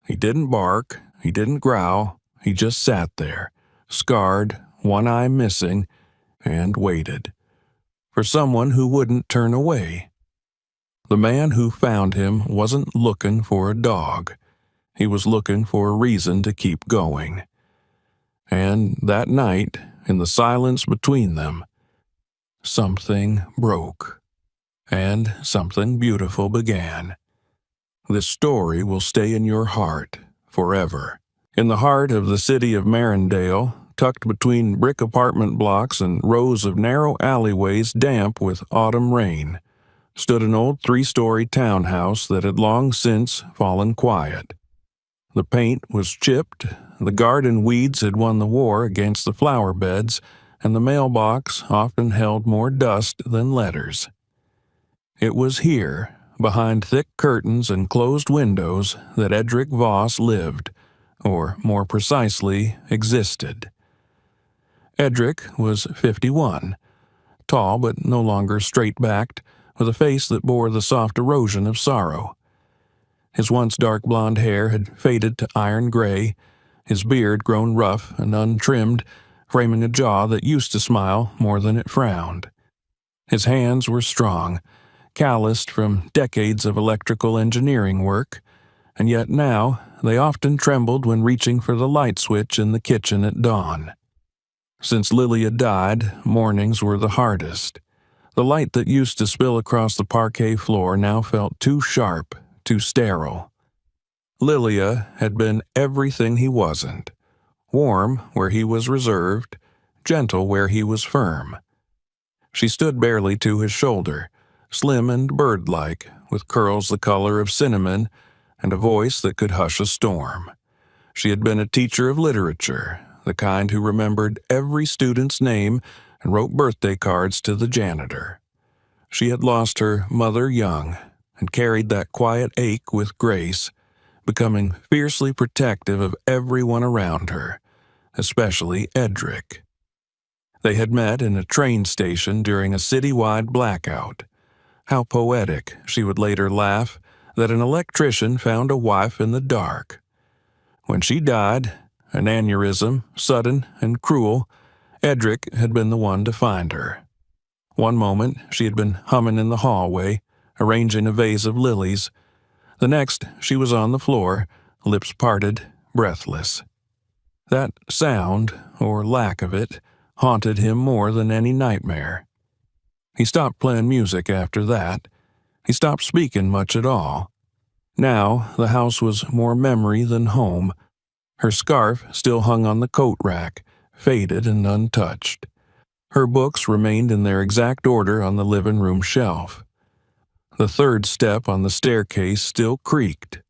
He didn't bark, he didn't growl, he just sat there, scarred, one eye missing, and waited for someone who wouldn't turn away. The man who found him wasn't looking for a dog. He was looking for a reason to keep going. And that night, in the silence between them, something broke, and something beautiful began. This story will stay in your heart forever. In the heart of the city of Marindale, tucked between brick apartment blocks and rows of narrow alleyways damp with autumn rain, stood an old 3-story townhouse that had long since fallen quiet. The paint was chipped, the garden weeds had won the war against the flower beds, and the mailbox often held more dust than letters. It was here, behind thick curtains and closed windows, that Edric Voss lived, or more precisely, existed. Edric was 51, tall but no longer straight-backed, with a face that bore the soft erosion of sorrow. His once dark blonde hair had faded to iron gray, his beard grown rough and untrimmed, framing a jaw that used to smile more than it frowned. His hands were strong, calloused from decades of electrical engineering work, and yet now they often trembled when reaching for the light switch in the kitchen at dawn. Since Lilia died, mornings were the hardest. The light that used to spill across the parquet floor now felt too sharp, too sterile. Lilia had been everything he wasn't. Warm where he was reserved, gentle where he was firm. She stood barely to his shoulder, slim and bird-like, with curls the color of cinnamon and a voice that could hush a storm. She had been a teacher of literature, the kind who remembered every student's name and wrote birthday cards to the janitor. She had lost her mother young and carried that quiet ache with grace, becoming fiercely protective of everyone around her, especially Edric. They had met in a train station during a citywide blackout. How poetic, she would later laugh, that an electrician found a wife in the dark. When she died, an aneurysm, sudden and cruel, Edric had been the one to find her. One moment she had been humming in the hallway, arranging a vase of lilies. The next she was on the floor, lips parted, breathless. That sound, or lack of it, haunted him more than any nightmare. He stopped playing music after that. He stopped speaking much at all. Now the house was more memory than home. Her scarf still hung on the coat rack, faded and untouched. Her books remained in their exact order on the living room shelf. The third step on the staircase still creaked.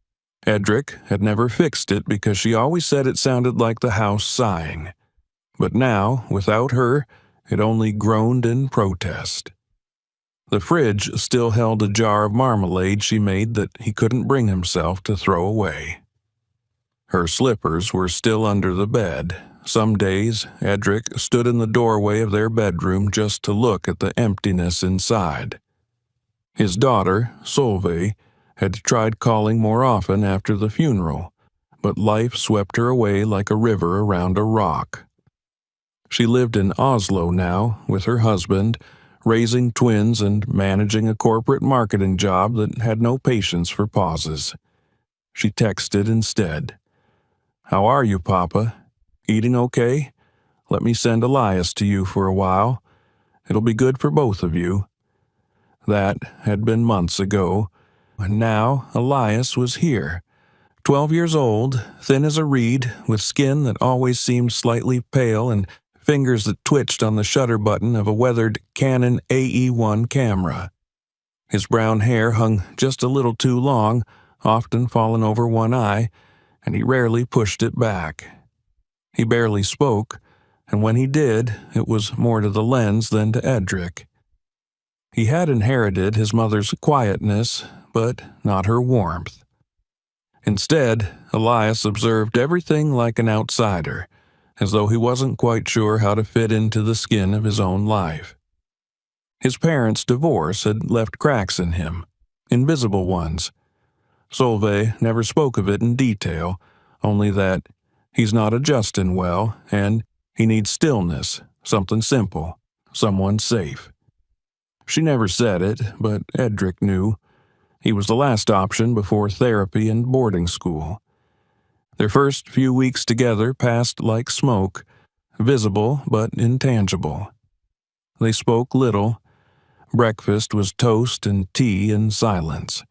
Edric had never fixed it because she always said it sounded like the house sighing. But now, without her, it only groaned in protest. The fridge still held a jar of marmalade she made that he couldn't bring himself to throw away. Her slippers were still under the bed. Some days, Edric stood in the doorway of their bedroom just to look at the emptiness inside. His daughter, Solveig, had tried calling more often after the funeral, but life swept her away like a river around a rock. She lived in Oslo now with her husband, raising twins and managing a corporate marketing job that had no patience for pauses. She texted instead. "How are you, Papa? Eating okay? Let me send Elias to you for a while. It'll be good for both of you." That had been months ago, and now Elias was here. 12 years old, thin as a reed, with skin that always seemed slightly pale and fingers that twitched on the shutter button of a weathered Canon AE1 camera. His brown hair hung just a little too long, often fallen over one eye, and he rarely pushed it back. He barely spoke, and when he did, it was more to the lens than to Edric. He had inherited his mother's quietness, but not her warmth. Instead, Elias observed everything like an outsider, as though he wasn't quite sure how to fit into the skin of his own life. His parents' divorce had left cracks in him, invisible ones. Solveig never spoke of it in detail, only that he's not adjusting well, and he needs stillness, something simple, someone safe. She never said it, but Edric knew. He was the last option before therapy and boarding school. Their first few weeks together passed like smoke, visible but intangible. They spoke little. Breakfast was toast and tea in silence.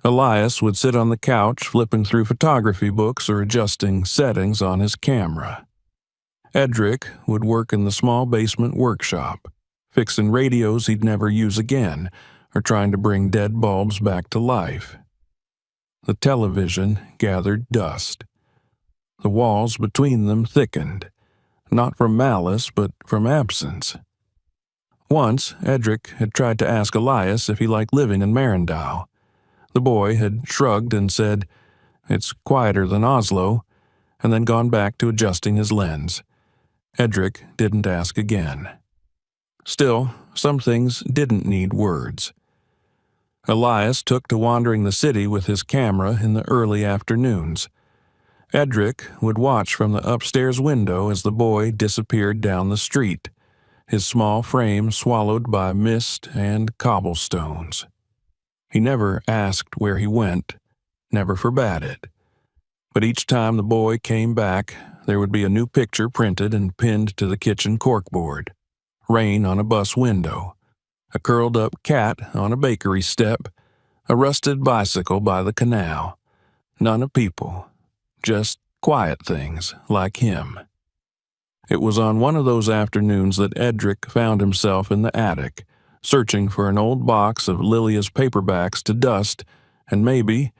Elias would sit on the couch flipping through photography books or adjusting settings on his camera. Edric would work in the small basement workshop, fixing radios he'd never use again, or trying to bring dead bulbs back to life. The television gathered dust. The walls between them thickened, not from malice but from absence. Once, Edric had tried to ask Elias if he liked living in Marindal. The boy had shrugged and said, "It's quieter than Oslo," and then gone back to adjusting his lens. Edric didn't ask again. Still, some things didn't need words. Elias took to wandering the city with his camera in the early afternoons. Edric would watch from the upstairs window as the boy disappeared down the street, his small frame swallowed by mist and cobblestones. He never asked where he went, never forbade it. But each time the boy came back, there would be a new picture printed and pinned to the kitchen corkboard. Rain on a bus window, a curled-up cat on a bakery step, a rusted bicycle by the canal. None of people, just quiet things like him. It was on one of those afternoons that Edric found himself in the attic, searching for an old box of Lilia's paperbacks to dust and maybe,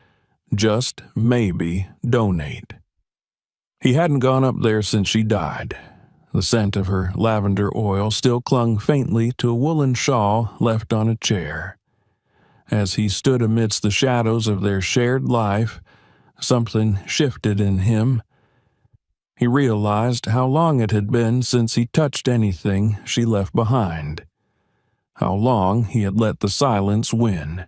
just maybe, donate. He hadn't gone up there since she died. The scent of her lavender oil still clung faintly to a woolen shawl left on a chair. As he stood amidst the shadows of their shared life, something shifted in him. He realized how long it had been since he touched anything she left behind. How long he had let the silence win.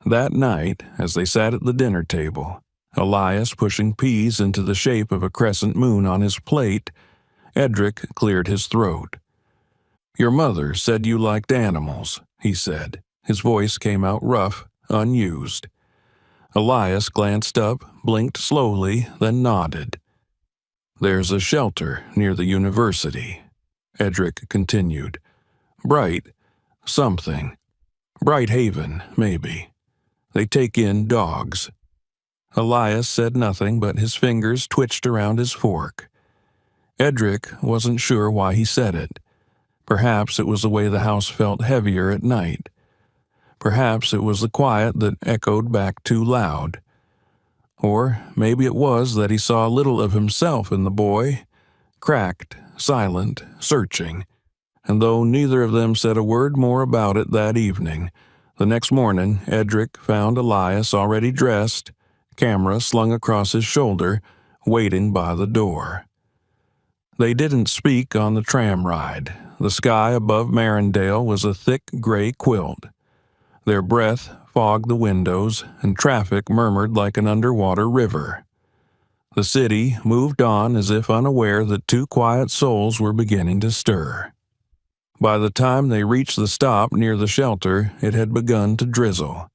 That night, as they sat at the dinner table, Elias pushing peas into the shape of a crescent moon on his plate, Edric cleared his throat. "Your mother said you liked animals," he said. His voice came out rough, unused. Elias glanced up, blinked slowly, then nodded. "There's a shelter near the university," Edric continued. "Bright something. Bright Haven, maybe. They take in dogs." Elias said nothing, but his fingers twitched around his fork. Edric wasn't sure why he said it. Perhaps it was the way the house felt heavier at night. Perhaps it was the quiet that echoed back too loud. Or maybe it was that he saw little of himself in the boy, cracked, silent, searching. And though neither of them said a word more about it that evening, the next morning Edric found Elias already dressed, camera slung across his shoulder, waiting by the door. They didn't speak on the tram ride. The sky above Marindale was a thick gray quilt. Their breath fogged the windows, and traffic murmured like an underwater river. The city moved on as if unaware that two quiet souls were beginning to stir. By the time they reached the stop near the shelter, it had begun to drizzle.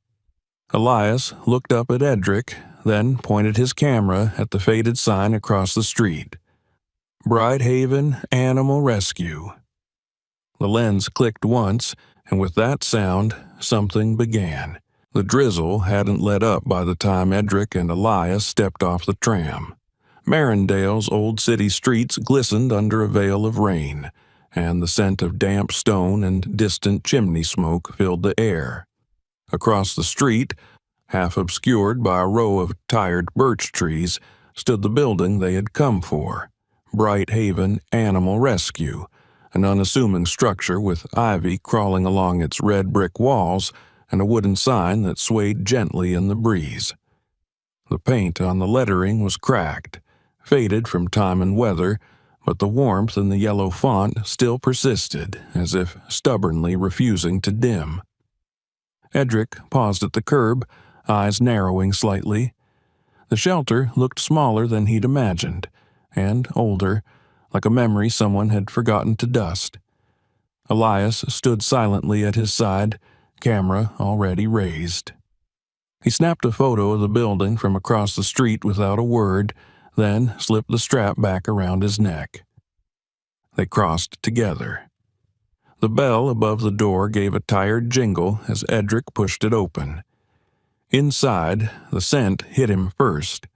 Elias looked up at Edric, then pointed his camera at the faded sign across the street. Bright Haven Animal Rescue. The lens clicked once, and with that sound, something began. The drizzle hadn't let up by the time Edric and Elias stepped off the tram. Marindale's old city streets glistened under a veil of rain, and the scent of damp stone and distant chimney smoke filled the air. Across the street, half obscured by a row of tired birch trees, stood the building they had come for, Bright Haven Animal Rescue, an unassuming structure with ivy crawling along its red brick walls and a wooden sign that swayed gently in the breeze. The paint on the lettering was cracked, faded from time and weather, but the warmth in the yellow font still persisted, as if stubbornly refusing to dim. Edric paused at the curb, eyes narrowing slightly. The shelter looked smaller than he'd imagined, and older, like a memory someone had forgotten to dust. Elias stood silently at his side, camera already raised. He snapped a photo of the building from across the street without a word, then slipped the strap back around his neck. They crossed together. The bell above the door gave a tired jingle as Edric pushed it open. Inside, the scent hit him first,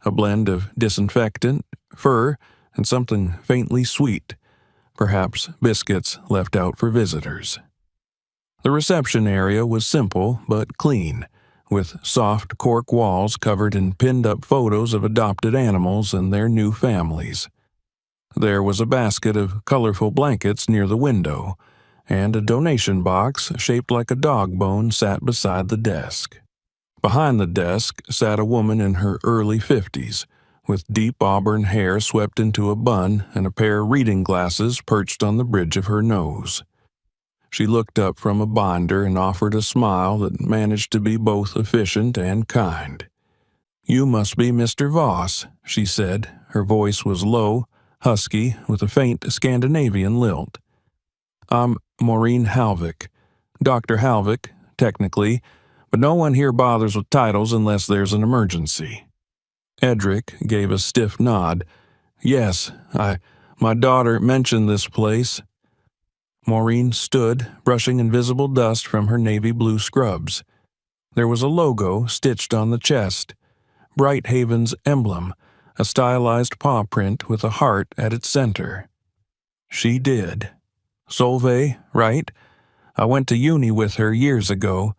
a blend of disinfectant, fur, and something faintly sweet, perhaps biscuits left out for visitors. The reception area was simple but clean, with soft cork walls covered in pinned-up photos of adopted animals and their new families. There was a basket of colorful blankets near the window, and a donation box shaped like a dog bone sat beside the desk. Behind the desk sat a woman in her early 50s, with deep auburn hair swept into a bun and a pair of reading glasses perched on the bridge of her nose. She looked up from a binder and offered a smile that managed to be both efficient and kind. "You must be Mr. Voss," she said. Her voice was low, husky, with a faint Scandinavian lilt. "I'm Maureen Halvick. Dr. Halvick, technically, but no one here bothers with titles unless there's an emergency." Edric gave a stiff nod. "Yes, my daughter mentioned this place." Maureen stood, brushing invisible dust from her navy blue scrubs. There was a logo stitched on the chest, Brighthaven's emblem, a stylized paw print with a heart at its center. She did. Solveig, right? I went to uni with her years ago,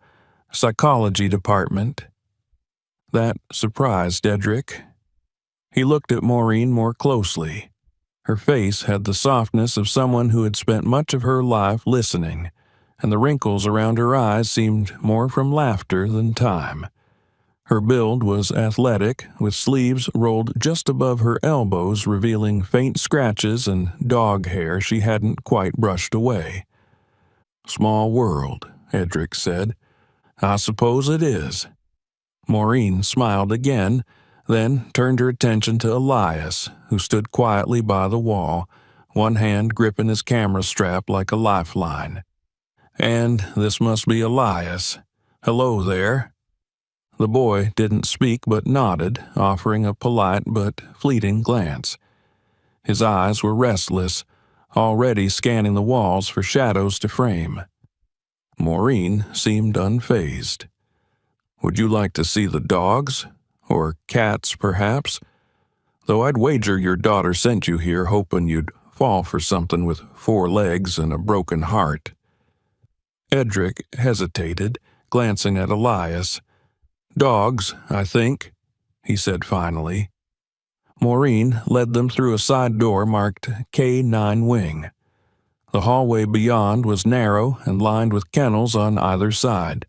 psychology department. That surprised Edric. He looked at Maureen more closely. Her face had the softness of someone who had spent much of her life listening, and the wrinkles around her eyes seemed more from laughter than time. Her build was athletic, with sleeves rolled just above her elbows, revealing faint scratches and dog hair she hadn't quite brushed away. "Small world," Edric said. "I suppose it is." Maureen smiled again, then turned her attention to Elias, who stood quietly by the wall, one hand gripping his camera strap like a lifeline. "And this must be Elias. Hello there." The boy didn't speak but nodded, offering a polite but fleeting glance. His eyes were restless, already scanning the walls for shadows to frame. Maureen seemed unfazed. "Would you like to see the dogs? Or cats, perhaps? Though I'd wager your daughter sent you here hoping you'd fall for something with 4 legs and a broken heart." Edric hesitated, glancing at Elias. "Dogs, I think," he said finally. Maureen led them through a side door marked K9 Wing. The hallway beyond was narrow and lined with kennels on either side.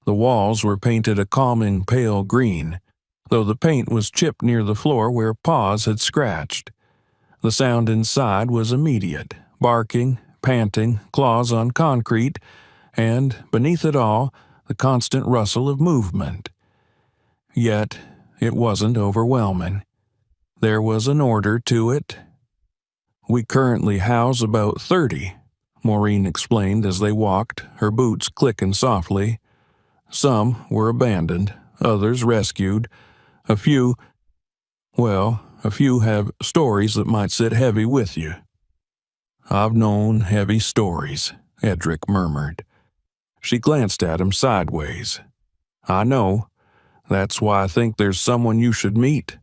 The walls were painted a calming pale green, though the paint was chipped near the floor where paws had scratched. The sound inside was immediate, barking, panting, claws on concrete, and, beneath it all, the constant rustle of movement. Yet, it wasn't overwhelming. There was an order to it. "We currently house about 30, Maureen explained as they walked, her boots clicking softly. "Some were abandoned, others rescued. A few have stories that might sit heavy with you." "I've known heavy stories," Edric murmured. She glanced at him sideways. "I know. That's why I think there's someone you should meet."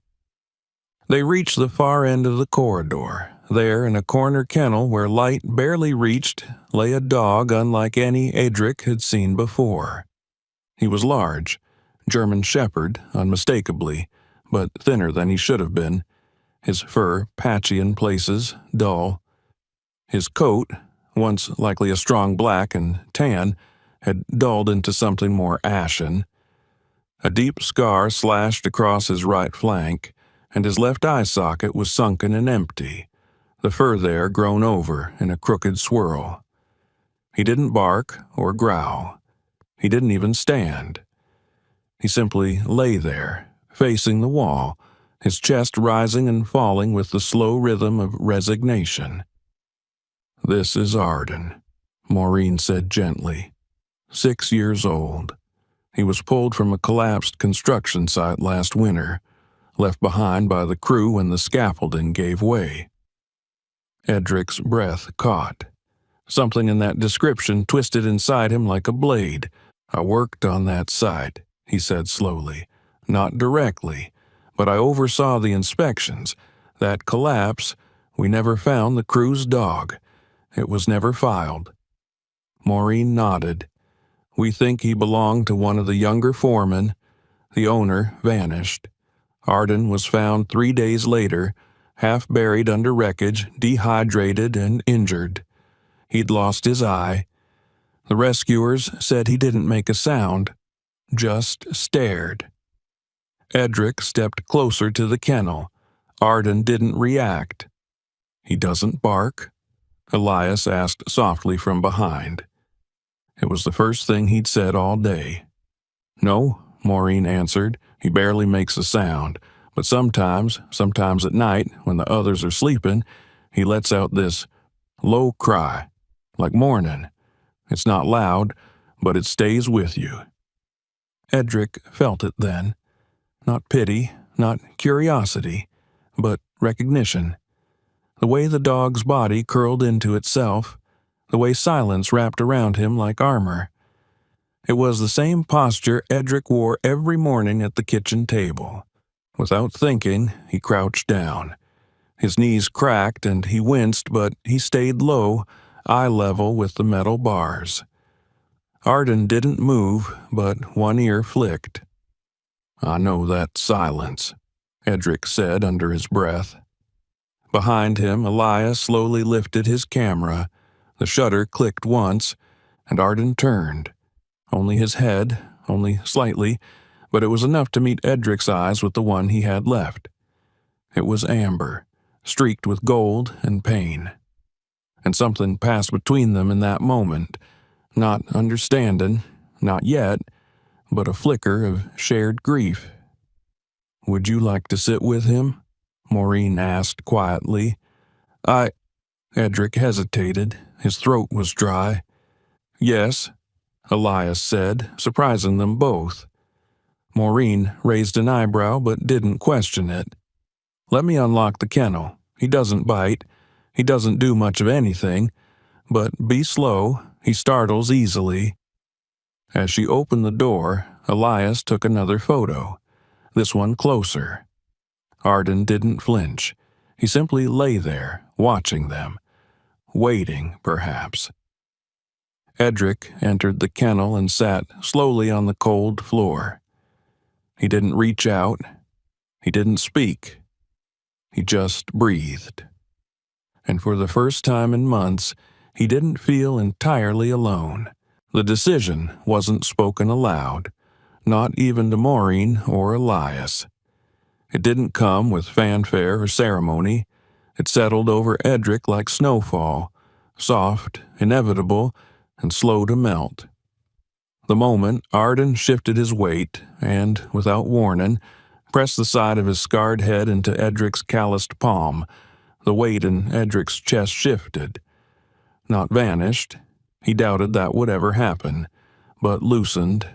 They reached the far end of the corridor. There, in a corner kennel where light barely reached, lay a dog unlike any Edric had seen before. He was large, German shepherd, unmistakably, but thinner than he should have been, his fur patchy in places, dull. His coat, once likely a strong black and tan, had dulled into something more ashen. A deep scar slashed across his right flank, and his left eye socket was sunken and empty, the fur there grown over in a crooked swirl. He didn't bark or growl. He didn't even stand. He simply lay there, facing the wall, his chest rising and falling with the slow rhythm of resignation. "This is Arden," Maureen said gently. 6 years old. He was pulled from a collapsed construction site last winter, left behind by the crew when the scaffolding gave way. Edric's breath caught. Something in that description twisted inside him like a blade. "I worked on that site," he said slowly. "Not directly, but I oversaw the inspections. That collapse, we never found the crew's dog. It was never filed." Maureen nodded. "We think he belonged to one of the younger foremen. The owner vanished. Arden was found 3 days later, half buried under wreckage, dehydrated and injured. He'd lost his eye. The rescuers said he didn't make a sound, just stared." Edric stepped closer to the kennel. Arden didn't react. "He doesn't bark?" Elias asked softly from behind. It was the first thing he'd said all day. "No," Maureen answered. "He barely makes a sound, but sometimes at night, when the others are sleeping, he lets out this low cry, like mourning. It's not loud, but it stays with you." Edric felt it then. Not pity, not curiosity, but recognition. The way the dog's body curled into itself, the way silence wrapped around him like armor. It was the same posture Edric wore every morning at the kitchen table. Without thinking, he crouched down. His knees cracked and he winced, but he stayed low, eye level with the metal bars. Arden didn't move, but one ear flicked. "I know that silence," Edric said under his breath. Behind him, Elias slowly lifted his camera. The shutter clicked once, and Arden turned. Only his head, only slightly, but it was enough to meet Edric's eyes with the one he had left. It was amber, streaked with gold and pain. And something passed between them in that moment, not understanding, not yet, but a flicker of shared grief. "Would you like to sit with him?" Maureen asked quietly. Edric hesitated. His throat was dry. "Yes," Elias said, surprising them both. Maureen raised an eyebrow but didn't question it. "Let me unlock the kennel. He doesn't bite. He doesn't do much of anything. But be slow. He startles easily." As she opened the door, Elias took another photo, this one closer. Arden didn't flinch. He simply lay there, watching them. Waiting, perhaps. Edric entered the kennel and sat slowly on the cold floor. He didn't reach out. He didn't speak. He just breathed. And for the first time in months, he didn't feel entirely alone. The decision wasn't spoken aloud, not even to Maureen or Elias. It didn't come with fanfare or ceremony. It settled over Edric like snowfall, soft, inevitable, and slow to melt. The moment Arden shifted his weight and, without warning, pressed the side of his scarred head into Edric's calloused palm, the weight in Edric's chest shifted. Not vanished. He doubted that would ever happen, but loosened,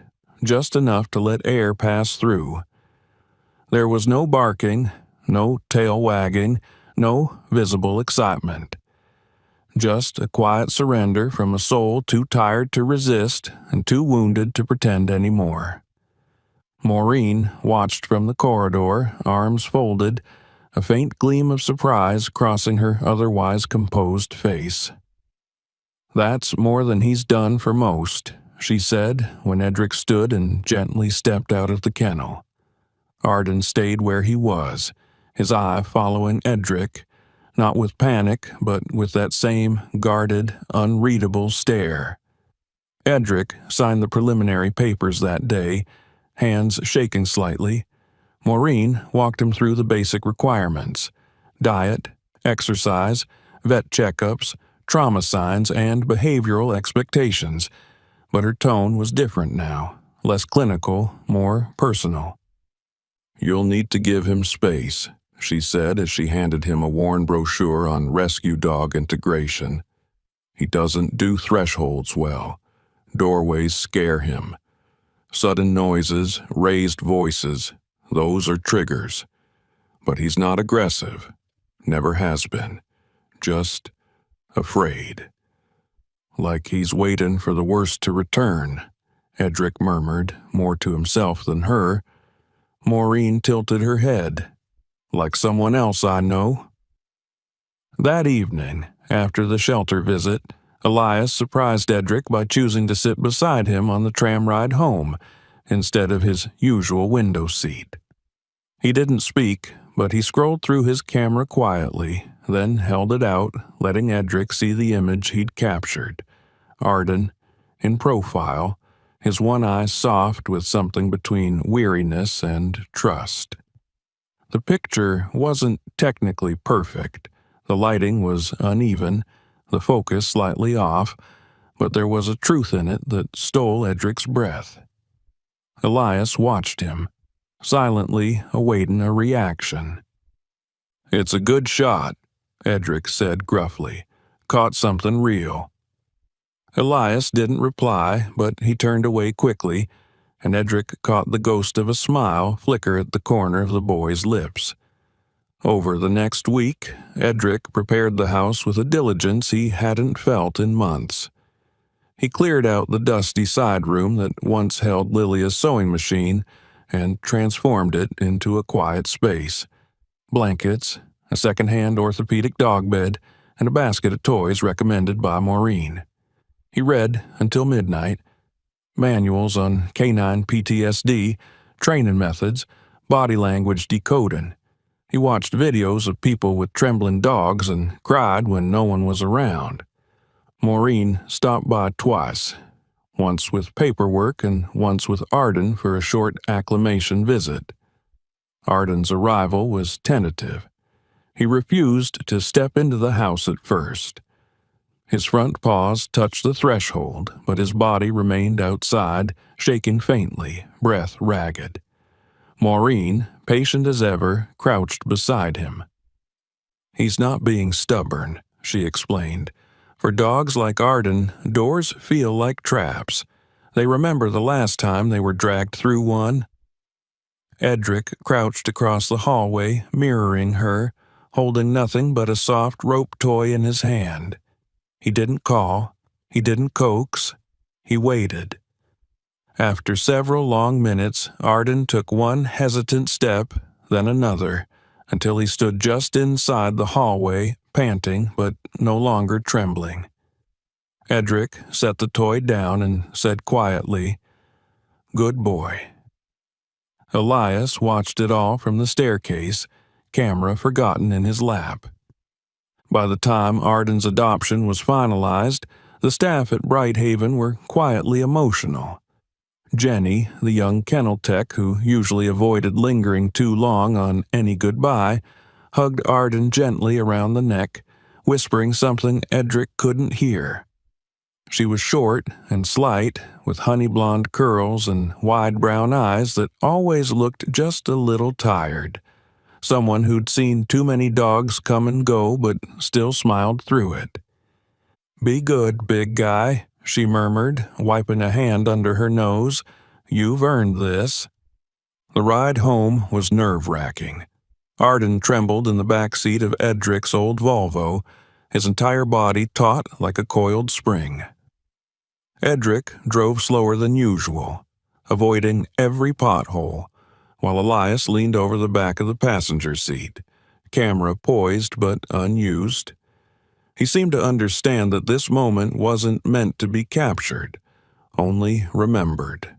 just enough to let air pass through. There was no barking, no tail wagging, no visible excitement. Just a quiet surrender from a soul too tired to resist and too wounded to pretend any more. Maureen watched from the corridor, arms folded, a faint gleam of surprise crossing her otherwise composed face. "That's more than he's done for most," she said when Edric stood and gently stepped out of the kennel. Arden stayed where he was, his eye following Edric, not with panic, but with that same guarded, unreadable stare. Edric signed the preliminary papers that day, hands shaking slightly. Maureen walked him through the basic requirements: diet, exercise, vet checkups, trauma signs, and behavioral expectations. But her tone was different now, less clinical, more personal. "You'll need to give him space," she said as she handed him a worn brochure on rescue dog integration. "He doesn't do thresholds well. Doorways scare him. Sudden noises, raised voices, those are triggers. But he's not aggressive. Never has been. Just afraid." "Like he's waiting for the worst to return," Edric murmured, more to himself than her. Maureen tilted her head. "Like someone else I know." That evening, after the shelter visit, Elias surprised Edric by choosing to sit beside him on the tram ride home instead of his usual window seat. He didn't speak, but he scrolled through his camera quietly, then held it out, letting Edric see the image he'd captured. Arden, in profile, his one eye soft with something between weariness and trust. The picture wasn't technically perfect. The lighting was uneven, the focus slightly off, but there was a truth in it that stole Edric's breath. Elias watched him, silently awaiting a reaction. "It's a good shot," Edric said gruffly. "Caught something real." Elias didn't reply, but he turned away quickly, and Edric caught the ghost of a smile flicker at the corner of the boy's lips. Over the next week, Edric prepared the house with a diligence he hadn't felt in months. He cleared out the dusty side room that once held Lilia's sewing machine and transformed it into a quiet space. Blankets, a second-hand orthopedic dog bed, and a basket of toys recommended by Maureen. He read until midnight. Manuals on canine PTSD, training methods, body language decoding. He watched videos of people with trembling dogs and cried when no one was around. Maureen stopped by twice, once with paperwork and once with Arden for a short acclimation visit. Arden's arrival was tentative. He refused to step into the house at first. His front paws touched the threshold, but his body remained outside, shaking faintly, breath ragged. Maureen, patient as ever, crouched beside him. "He's not being stubborn," she explained. "For dogs like Arden, doors feel like traps. They remember the last time they were dragged through one." Edric crouched across the hallway, mirroring her, holding nothing but a soft rope toy in his hand. He didn't call. He didn't coax. He waited. After several long minutes, Arden took one hesitant step, then another, until he stood just inside the hallway, panting but no longer trembling. Edric set the toy down and said quietly, "Good boy." Elias watched it all from the staircase, camera forgotten in his lap. By the time Arden's adoption was finalized, the staff at Brighthaven were quietly emotional. Jenny, the young kennel tech who usually avoided lingering too long on any goodbye, hugged Arden gently around the neck, whispering something Edric couldn't hear. She was short and slight, with honey-blonde curls and wide brown eyes that always looked just a little tired. Someone who'd seen too many dogs come and go but still smiled through it. "Be good, big guy," she murmured, wiping a hand under her nose. "You've earned this." The ride home was nerve-wracking. Arden trembled in the back seat of Edric's old Volvo, his entire body taut like a coiled spring. Edric drove slower than usual, avoiding every pothole, while Elias leaned over the back of the passenger seat, camera poised but unused. He seemed to understand that this moment wasn't meant to be captured, only remembered.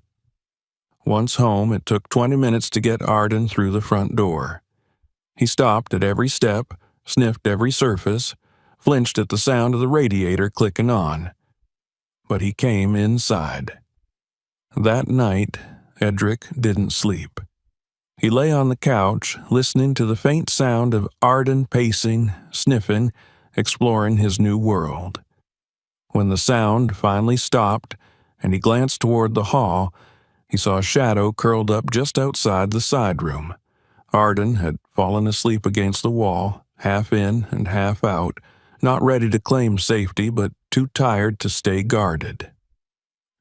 Once home, it took 20 minutes to get Arden through the front door. He stopped at every step, sniffed every surface, flinched at the sound of the radiator clicking on. But he came inside. That night, Edric didn't sleep. He lay on the couch, listening to the faint sound of Arden pacing, sniffing, exploring his new world. When the sound finally stopped and he glanced toward the hall, He saw a shadow curled up just outside the side room. Arden had fallen asleep against the wall, half in and half out, not ready to claim safety but too tired to stay guarded.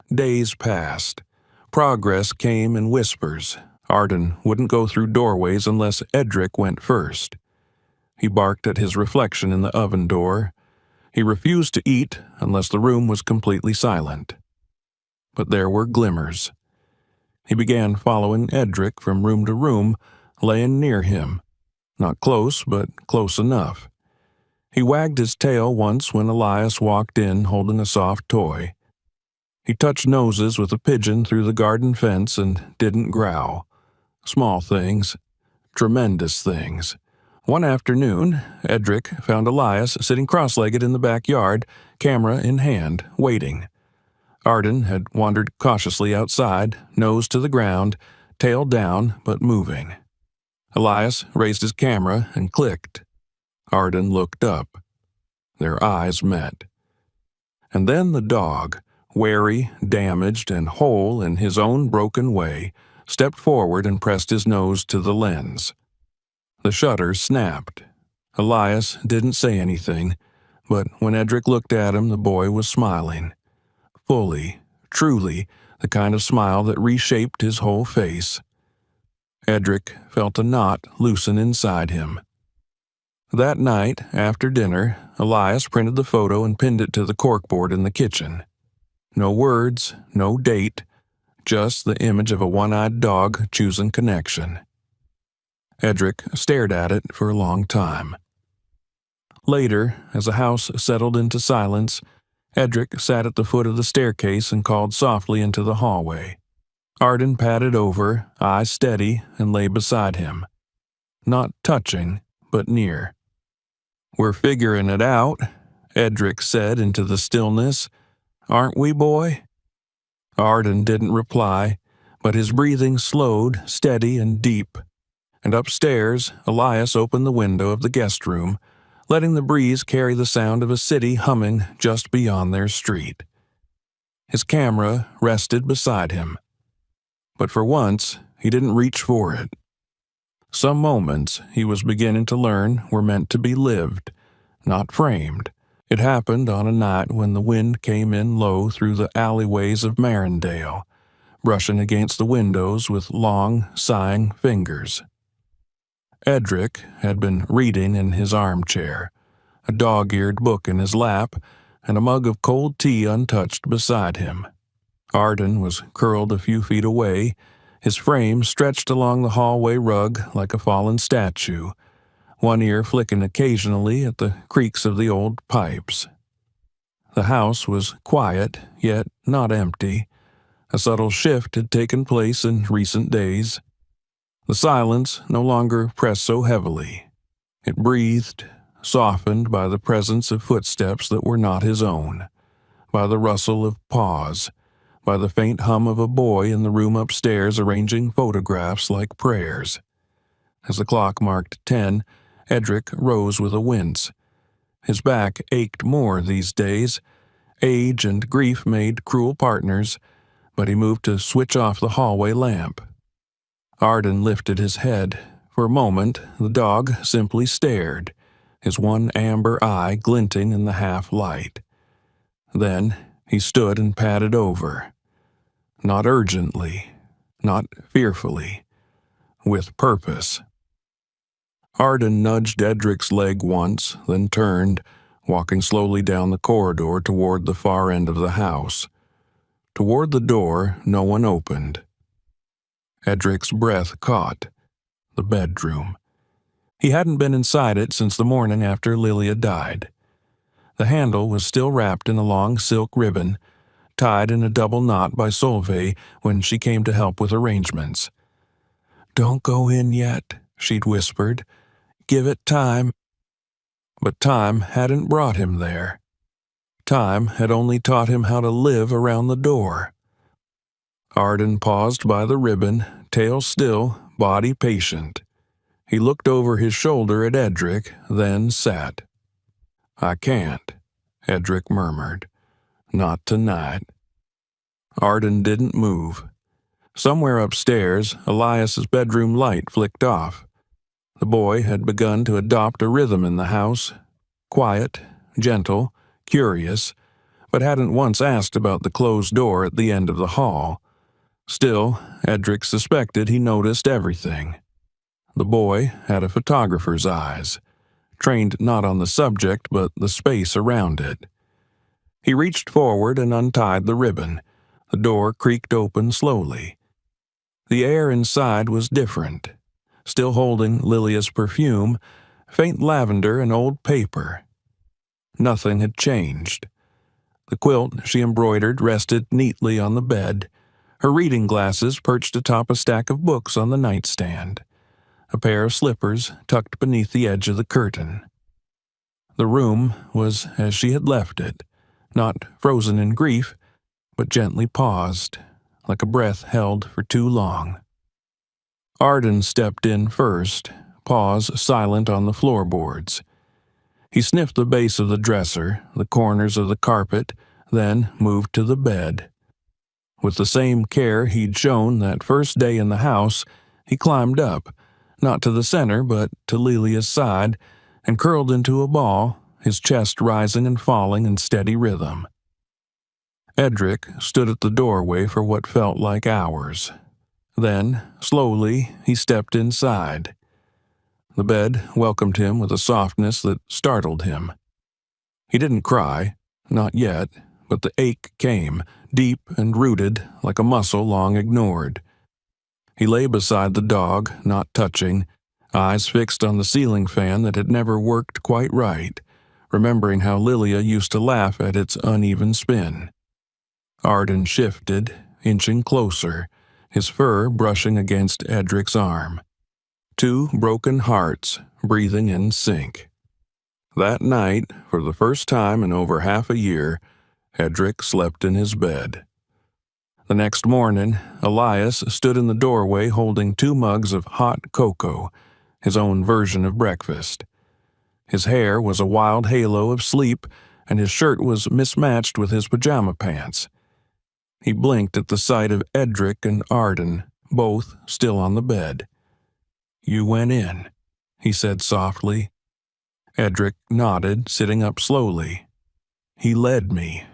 Days passed. Progress came in whispers. Arden wouldn't go through doorways unless Edric went first. He barked at his reflection in the oven door. He refused to eat unless the room was completely silent. But there were glimmers. He began following Edric from room to room, laying near him. Not close, but close enough. He wagged his tail once when Elias walked in holding a soft toy. He touched noses with a pigeon through the garden fence and didn't growl. Small things. Tremendous things. One afternoon, Edric found Elias sitting cross-legged in the backyard, camera in hand, waiting. Arden had wandered cautiously outside, nose to the ground, tail down but moving. Elias raised his camera and clicked. Arden looked up. Their eyes met. And then the dog, wary, damaged, and whole in his own broken way, stepped forward and pressed his nose to the lens. The shutter snapped. Elias didn't say anything, but when Edric looked at him, the boy was smiling. Fully, truly, the kind of smile that reshaped his whole face. Edric felt a knot loosen inside him. That night, after dinner, Elias printed the photo and pinned it to the corkboard in the kitchen. No words, no date, just the image of a one-eyed dog choosing connection. Edric stared at it for a long time. Later, as the house settled into silence, Edric sat at the foot of the staircase and called softly into the hallway. Arden padded over, eyes steady, and lay beside him. Not touching, but near. "We're figuring it out," Edric said into the stillness. "Aren't we, boy?" Arden didn't reply, but his breathing slowed, steady and deep. And upstairs, Elias opened the window of the guest room, letting the breeze carry the sound of a city humming just beyond their street. His camera rested beside him. But for once, he didn't reach for it. Some moments, he was beginning to learn, were meant to be lived, not framed. It happened on a night when the wind came in low through the alleyways of Marindale, brushing against the windows with long, sighing fingers. Edric had been reading in his armchair, a dog-eared book in his lap, and a mug of cold tea untouched beside him. Arden was curled a few feet away, his frame stretched along the hallway rug like a fallen statue, one ear flicking occasionally at the creaks of the old pipes. The house was quiet, yet not empty. A subtle shift had taken place in recent days. The silence no longer pressed so heavily. It breathed, softened by the presence of footsteps that were not his own, by the rustle of paws, by the faint hum of a boy in the room upstairs arranging photographs like prayers. As the clock marked 10, Edric rose with a wince. His back ached more these days. Age and grief made cruel partners, but he moved to switch off the hallway lamp. Arden lifted his head. For a moment, the dog simply stared, his one amber eye glinting in the half-light. Then he stood and padded over. Not urgently, not fearfully, with purpose. Arden nudged Edric's leg once, then turned, walking slowly down the corridor toward the far end of the house. Toward the door, no one opened. Edric's breath caught. The bedroom. He hadn't been inside it since the morning after Lilia died. The handle was still wrapped in a long silk ribbon, tied in a double knot by Solveig when she came to help with arrangements. "Don't go in yet," she'd whispered. "Give it time." But time hadn't brought him there. Time had only taught him how to live around the door. Arden paused by the ribbon, tail still, body patient. He looked over his shoulder at Edric, then sat. "I can't," Edric murmured. "Not tonight." Arden didn't move. Somewhere upstairs, Elias's bedroom light flicked off. The boy had begun to adopt a rhythm in the house, quiet, gentle, curious, but hadn't once asked about the closed door at the end of the hall. Still, Edric suspected he noticed everything. The boy had a photographer's eyes, trained not on the subject but the space around it. He reached forward and untied the ribbon. The door creaked open slowly. The air inside was different, still holding Lilia's perfume, faint lavender and old paper. Nothing had changed. The quilt she embroidered rested neatly on the bed, her reading glasses perched atop a stack of books on the nightstand, a pair of slippers tucked beneath the edge of the curtain. The room was as she had left it, not frozen in grief, but gently paused, like a breath held for too long. Arden stepped in first, paws silent on the floorboards. He sniffed the base of the dresser, the corners of the carpet, then moved to the bed. With the same care he'd shown that first day in the house, he climbed up, not to the center but to Lilia's side, and curled into a ball, his chest rising and falling in steady rhythm. Edric stood at the doorway for what felt like hours. Then, slowly, he stepped inside. The bed welcomed him with a softness that startled him. He didn't cry, not yet, but the ache came, deep and rooted like a muscle long ignored. He lay beside the dog, not touching, eyes fixed on the ceiling fan that had never worked quite right, remembering how Lilia used to laugh at its uneven spin. Arden shifted, inching closer, his fur brushing against Edric's arm. Two broken hearts breathing in sync. That night, for the first time in over half a year, Edric slept in his bed. The next morning, Elias stood in the doorway holding 2 mugs of hot cocoa, his own version of breakfast. His hair was a wild halo of sleep, and his shirt was mismatched with his pajama pants. He blinked at the sight of Edric and Arden, both still on the bed. "You went in," he said softly. Edric nodded, sitting up slowly. "He led me."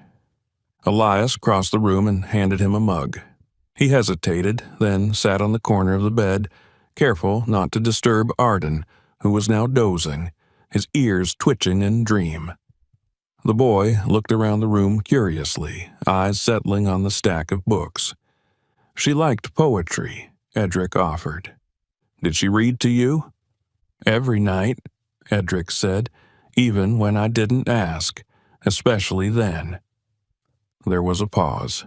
Elias crossed the room and handed him a mug. He hesitated, then sat on the corner of the bed, careful not to disturb Arden, who was now dozing, his ears twitching in dream. The boy looked around the room curiously, eyes settling on the stack of books. "She liked poetry," Edric offered. "Did she read to you?" "Every night," Edric said, "even when I didn't ask, especially then." There was a pause.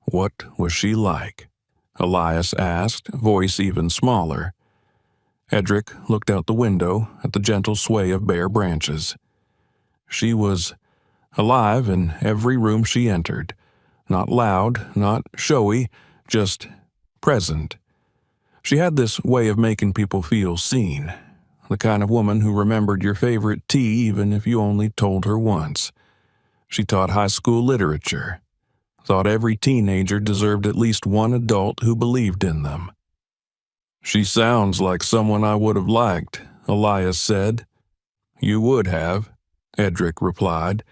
"What was she like?" Elias asked, voice even smaller. Edric looked out the window at the gentle sway of bare branches. "She was alive in every room she entered. Not loud, not showy, just present. She had this way of making people feel seen, the kind of woman who remembered your favorite tea even if you only told her once. She taught high school literature, thought every teenager deserved at least one adult who believed in them." "She sounds like someone I would have liked," Elias said. "You would have," Edric replied.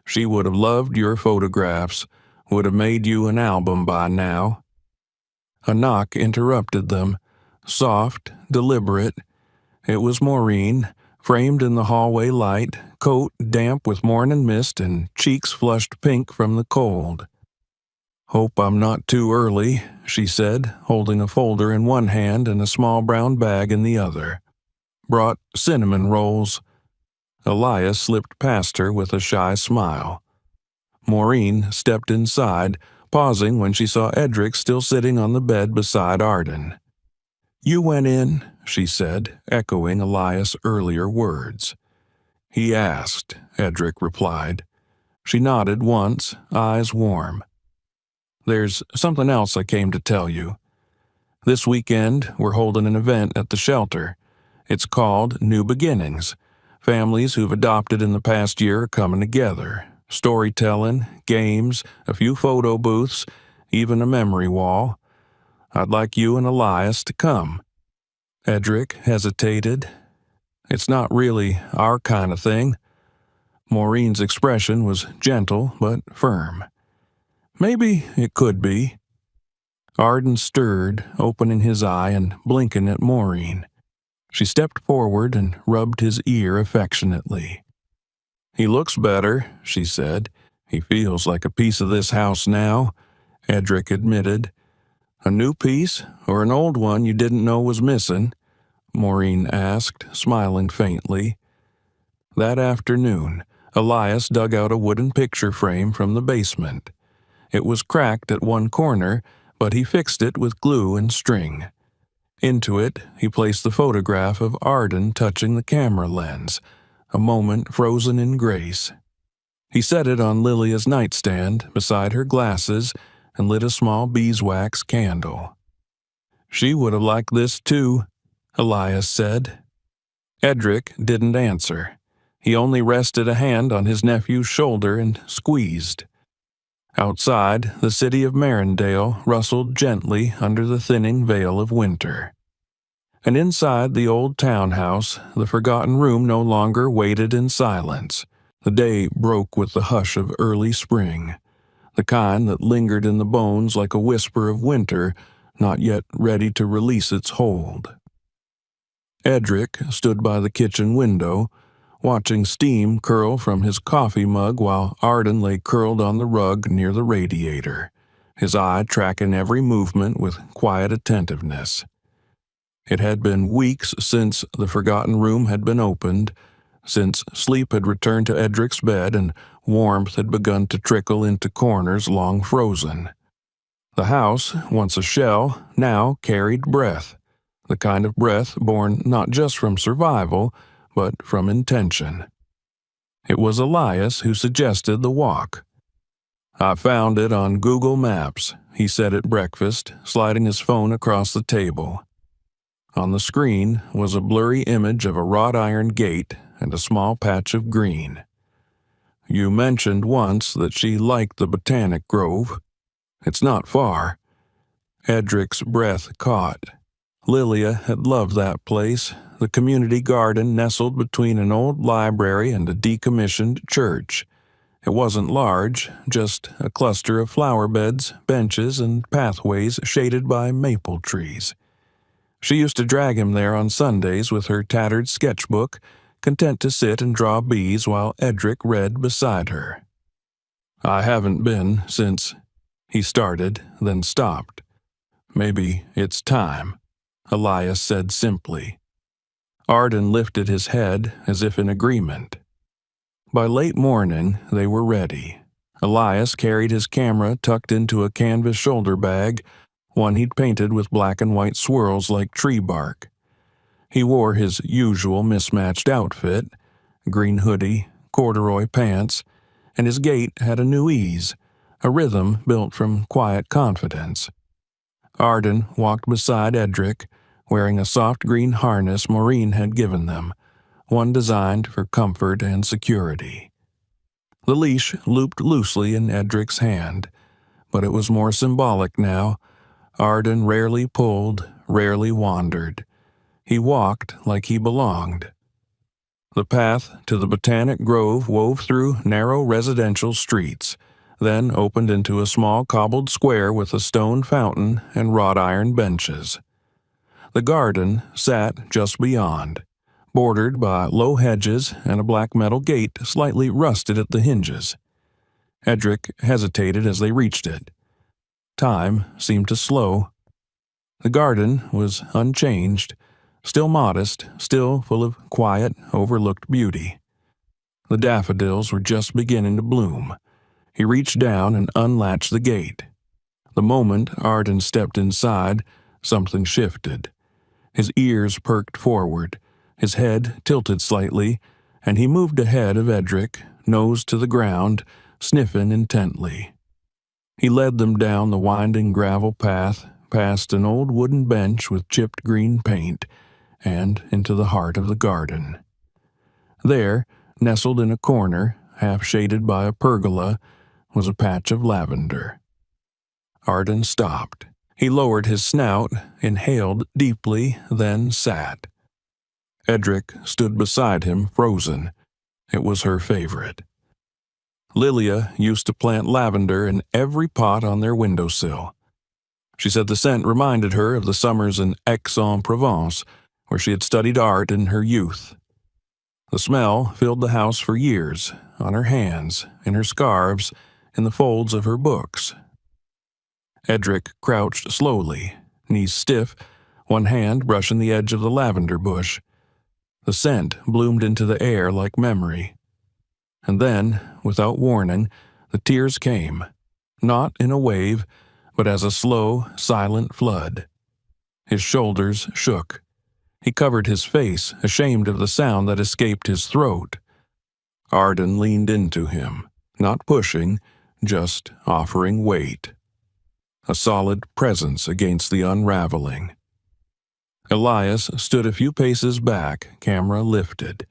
"She would have loved your photographs, would have made you an album by now." A knock interrupted them, soft, deliberate. It was Maureen, framed in the hallway light, coat damp with morning mist and cheeks flushed pink from the cold. "Hope I'm not too early," she said, holding a folder in one hand and a small brown bag in the other. "Brought cinnamon rolls." Elias slipped past her with a shy smile. Maureen stepped inside, pausing when she saw Edric still sitting on the bed beside Arden. "You went in," she said, echoing Elias' earlier words. "He asked," Edric replied. She nodded once, eyes warm. "There's something else I came to tell you. This weekend, we're holding an event at the shelter. It's called New Beginnings. Families who've adopted in the past year are coming together. Storytelling, games, a few photo booths, even a memory wall. I'd like you and Elias to come." Edric hesitated. "It's not really our kind of thing." Maureen's expression was gentle but firm. "Maybe it could be." Arden stirred, opening his eye and blinking at Maureen. She stepped forward and rubbed his ear affectionately. "He looks better," she said. "He feels like a piece of this house now," Edric admitted. "A new piece, or an old one you didn't know was missing?" Maureen asked, smiling faintly. That afternoon, Elias dug out a wooden picture frame from the basement. It was cracked at one corner, but he fixed it with glue and string. Into it, he placed the photograph of Arden touching the camera lens, a moment frozen in grace. He set it on Lilia's nightstand beside her glasses and lit a small beeswax candle. "She would have liked this too," Elias said. Edric didn't answer. He only rested a hand on his nephew's shoulder and squeezed. Outside, the city of Marindale rustled gently under the thinning veil of winter. And inside the old townhouse, the forgotten room no longer waited in silence. The day broke with the hush of early spring, the kind that lingered in the bones like a whisper of winter, not yet ready to release its hold. Edric stood by the kitchen window, watching steam curl from his coffee mug while Arden lay curled on the rug near the radiator, his eye tracking every movement with quiet attentiveness. It had been weeks since the forgotten room had been opened, since sleep had returned to Edric's bed and warmth had begun to trickle into corners long frozen. The house, once a shell, now carried breath, the kind of breath born not just from survival, but from intention. It was Elias who suggested the walk. "I found it on Google Maps," he said at breakfast, sliding his phone across the table. On the screen was a blurry image of a wrought iron gate and a small patch of green. "You mentioned once that she liked the Botanic Grove. It's not far." Edric's breath caught. Lilia had loved that place, the community garden nestled between an old library and a decommissioned church. It wasn't large, just a cluster of flower beds, benches, and pathways shaded by maple trees. She used to drag him there on Sundays with her tattered sketchbook, content to sit and draw bees while Edric read beside her. "I haven't been since—" he started, then stopped. "Maybe it's time," Elias said simply. Arden lifted his head as if in agreement. By late morning, they were ready. Elias carried his camera tucked into a canvas shoulder bag, one he'd painted with black and white swirls like tree bark. He wore his usual mismatched outfit, green hoodie, corduroy pants, and his gait had a new ease, a rhythm built from quiet confidence. Arden walked beside Edric, wearing a soft green harness Maureen had given them, one designed for comfort and security. The leash looped loosely in Edric's hand, but it was more symbolic now. Arden rarely pulled, rarely wandered. He walked like he belonged. The path to the Botanic Grove wove through narrow residential streets, then opened into a small cobbled square with a stone fountain and wrought iron benches. The garden sat just beyond, bordered by low hedges and a black metal gate slightly rusted at the hinges. Edric hesitated as they reached it. Time seemed to slow. The garden was unchanged, still modest, still full of quiet, overlooked beauty. The daffodils were just beginning to bloom. He reached down and unlatched the gate. The moment Arden stepped inside, something shifted. His ears perked forward, his head tilted slightly, and he moved ahead of Edric, nose to the ground, sniffing intently. He led them down the winding gravel path, past an old wooden bench with chipped green paint, and into the heart of the garden. There, nestled in a corner, half shaded by a pergola, was a patch of lavender. Arden stopped. He lowered his snout, inhaled deeply, then sat. Edric stood beside him, frozen. It was her favorite. Lilia used to plant lavender in every pot on their windowsill. She said the scent reminded her of the summers in Aix-en-Provence, where she had studied art in her youth. The smell filled the house for years, on her hands, in her scarves, in the folds of her books. Edric crouched slowly, knees stiff, one hand brushing the edge of the lavender bush. The scent bloomed into the air like memory. And then, without warning, the tears came, not in a wave, but as a slow, silent flood. His shoulders shook. He covered his face, ashamed of the sound that escaped his throat. Arden leaned into him, not pushing, just offering weight. A solid presence against the unraveling. Elias stood a few paces back, camera lifted.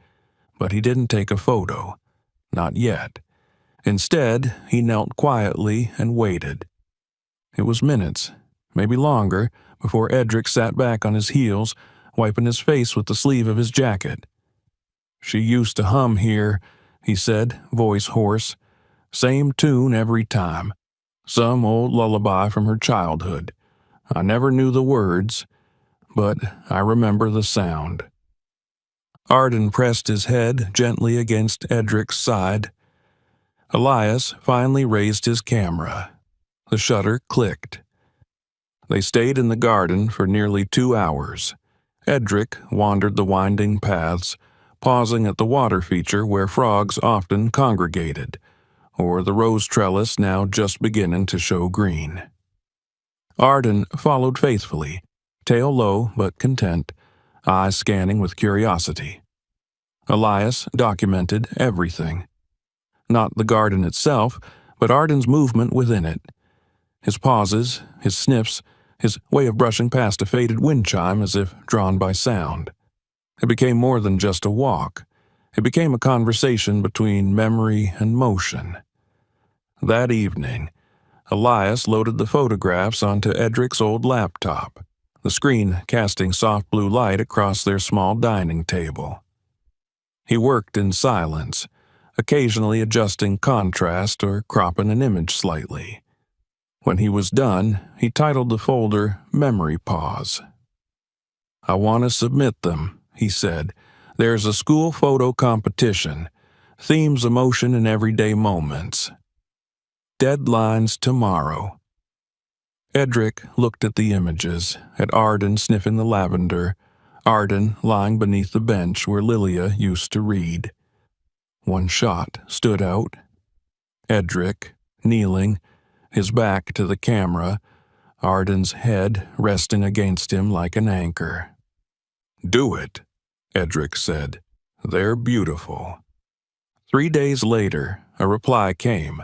But he didn't take a photo. Not yet. Instead, he knelt quietly and waited. It was minutes, maybe longer, before Edric sat back on his heels, wiping his face with the sleeve of his jacket. "She used to hum here," he said, voice hoarse. "Same tune every time. Some old lullaby from her childhood. I never knew the words, but I remember the sound." Arden pressed his head gently against Edric's side. Elias finally raised his camera. The shutter clicked. They stayed in the garden for nearly 2 hours. Edric wandered the winding paths, pausing at the water feature where frogs often congregated, or the rose trellis now just beginning to show green. Arden followed faithfully, tail low but content, eyes scanning with curiosity. Elias documented everything. Not the garden itself, but Arden's movement within it. His pauses, his sniffs, his way of brushing past a faded wind chime as if drawn by sound. It became more than just a walk. It became a conversation between memory and motion. That evening, Elias loaded the photographs onto Edric's old laptop, the screen casting soft blue light across their small dining table. He worked in silence, occasionally adjusting contrast or cropping an image slightly. When he was done, he titled the folder Memory Pause. "I want to submit them," he said. "There's a school photo competition. Themes emotion in everyday moments. Deadlines tomorrow." Edric looked at the images, at Arden sniffing the lavender, Arden lying beneath the bench where Lilia used to read. One shot stood out. Edric, kneeling, his back to the camera, Arden's head resting against him like an anchor. "Do it," Edric said. "They're beautiful." 3 days later, a reply came.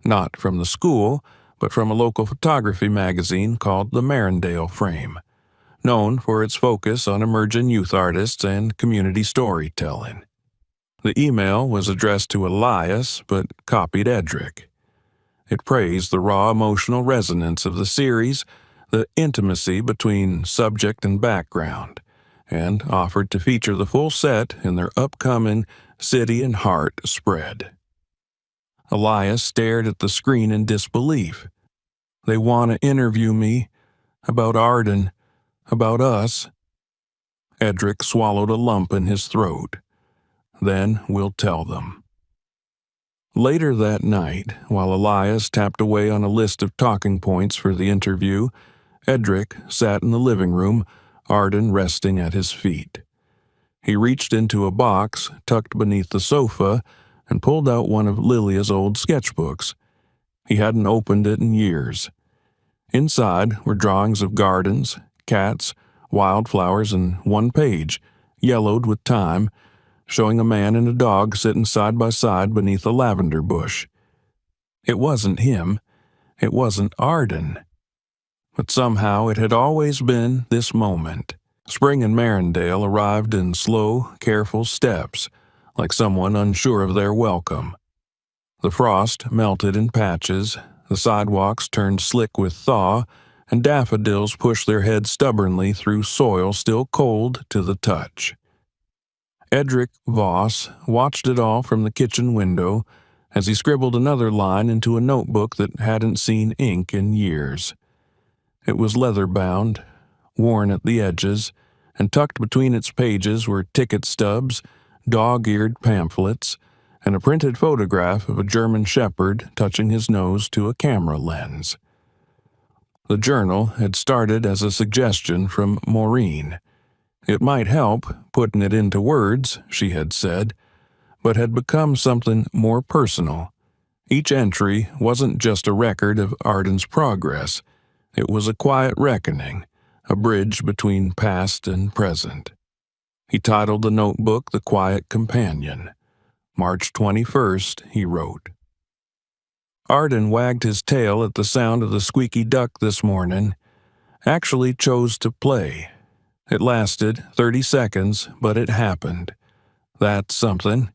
Not from the school, but from a local photography magazine called the Marindale Frame, known for its focus on emerging youth artists and community storytelling. The email was addressed to Elias, but copied Edric. It praised the raw emotional resonance of the series, the intimacy between subject and background, and offered to feature the full set in their upcoming City and Heart spread. Elias stared at the screen in disbelief. "They want to interview me, about Arden, about us." Edric swallowed a lump in his throat. "Then we'll tell them." Later that night, while Elias tapped away on a list of talking points for the interview, Edric sat in the living room, Arden resting at his feet. He reached into a box tucked beneath the sofa and pulled out one of Lilia's old sketchbooks. He hadn't opened it in years. Inside were drawings of gardens, cats, wildflowers, and one page, yellowed with time, showing a man and a dog sitting side by side beneath a lavender bush. It wasn't him. It wasn't Arden. But somehow it had always been this moment. Spring in Marindale arrived in slow, careful steps, like someone unsure of their welcome. The frost melted in patches, the sidewalks turned slick with thaw, and daffodils pushed their heads stubbornly through soil still cold to the touch. Edric Voss watched it all from the kitchen window as he scribbled another line into a notebook that hadn't seen ink in years. It was leather-bound, worn at the edges, and tucked between its pages were ticket stubs, dog-eared pamphlets, and a printed photograph of a German shepherd touching his nose to a camera lens. The journal had started as a suggestion from Maureen. It might help, putting it into words, she had said, but had become something more personal. Each entry wasn't just a record of Arden's progress. It was a quiet reckoning, a bridge between past and present. He titled the notebook The Quiet Companion. March 21st, he wrote. Arden wagged his tail at the sound of the squeaky duck this morning. Actually chose to play. It lasted 30 seconds, but it happened. That's something.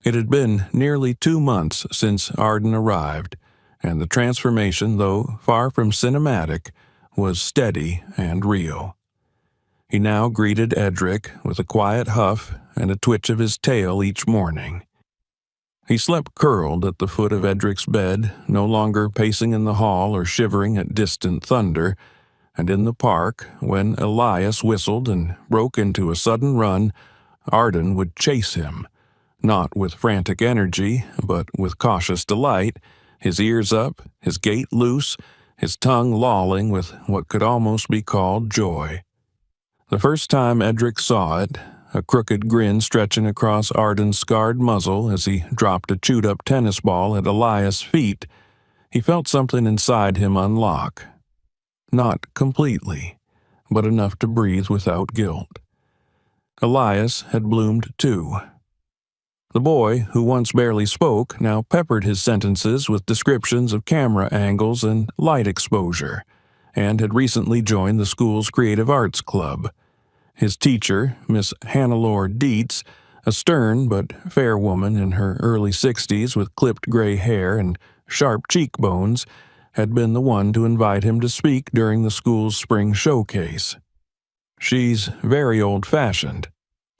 It had been nearly 2 months since Arden arrived, and the transformation, though far from cinematic, was steady and real. He now greeted Edric with a quiet huff and a twitch of his tail each morning. He slept curled at the foot of Edric's bed, no longer pacing in the hall or shivering at distant thunder, and in the park, when Elias whistled and broke into a sudden run, Arden would chase him, not with frantic energy, but with cautious delight, his ears up, his gait loose, his tongue lolling with what could almost be called joy. The first time Edric saw it, a crooked grin stretching across Arden's scarred muzzle as he dropped a chewed-up tennis ball at Elias' feet, he felt something inside him unlock. Not completely, but enough to breathe without guilt. Elias had bloomed too. The boy, who once barely spoke, now peppered his sentences with descriptions of camera angles and light exposure, and had recently joined the school's creative arts club. His teacher, Miss Hannelore Dietz, a stern but fair woman in her early 60s with clipped gray hair and sharp cheekbones, had been the one to invite him to speak during the school's spring showcase. "She's very old-fashioned,"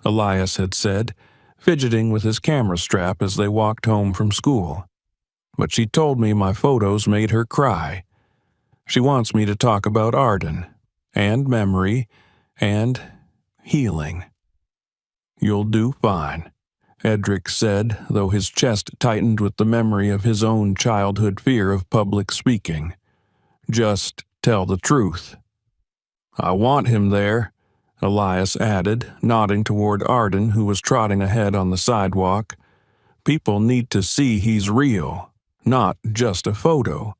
Elias had said, fidgeting with his camera strap as they walked home from school. "But she told me my photos made her cry. She wants me to talk about Arden, and memory, and healing." "You'll do fine," Edric said, though his chest tightened with the memory of his own childhood fear of public speaking. "Just tell the truth." "I want him there," Elias added, nodding toward Arden, who was trotting ahead on the sidewalk. "People need to see he's real, not just a photo."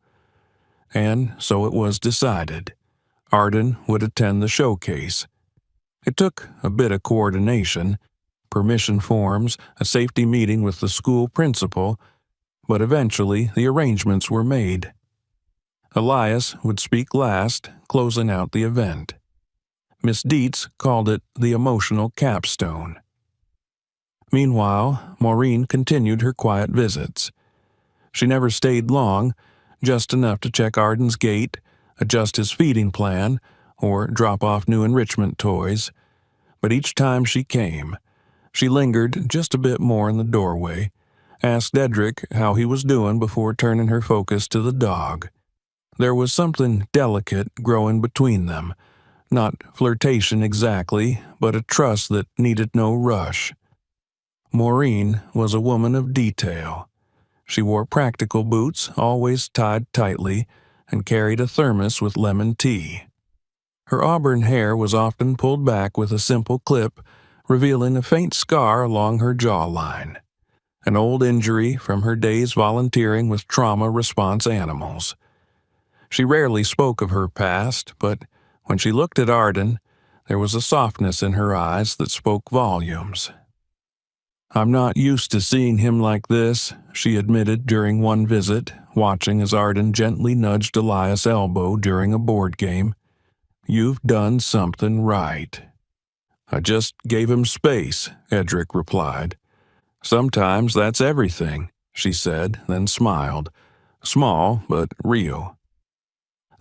And so it was decided. Arden would attend the showcase. It took a bit of coordination, permission forms, a safety meeting with the school principal, but eventually the arrangements were made. Elias would speak last, closing out the event. Miss Dietz called it the emotional capstone. Meanwhile, Maureen continued her quiet visits. She never stayed long, just enough to check Arden's gait, adjust his feeding plan, or drop off new enrichment toys. But each time she came, she lingered just a bit more in the doorway, asked Edric how he was doing before turning her focus to the dog. There was something delicate growing between them, not flirtation exactly, but a trust that needed no rush. Maureen was a woman of detail. She wore practical boots, always tied tightly, and carried a thermos with lemon tea. Her auburn hair was often pulled back with a simple clip, revealing a faint scar along her jawline, an old injury from her days volunteering with trauma response animals. She rarely spoke of her past, but when she looked at Arden, there was a softness in her eyes that spoke volumes. "I'm not used to seeing him like this," she admitted during one visit, watching as Arden gently nudged Elias' elbow during a board game. "You've done something right." "I just gave him space," Edric replied. "Sometimes that's everything," she said, then smiled. Small, but real.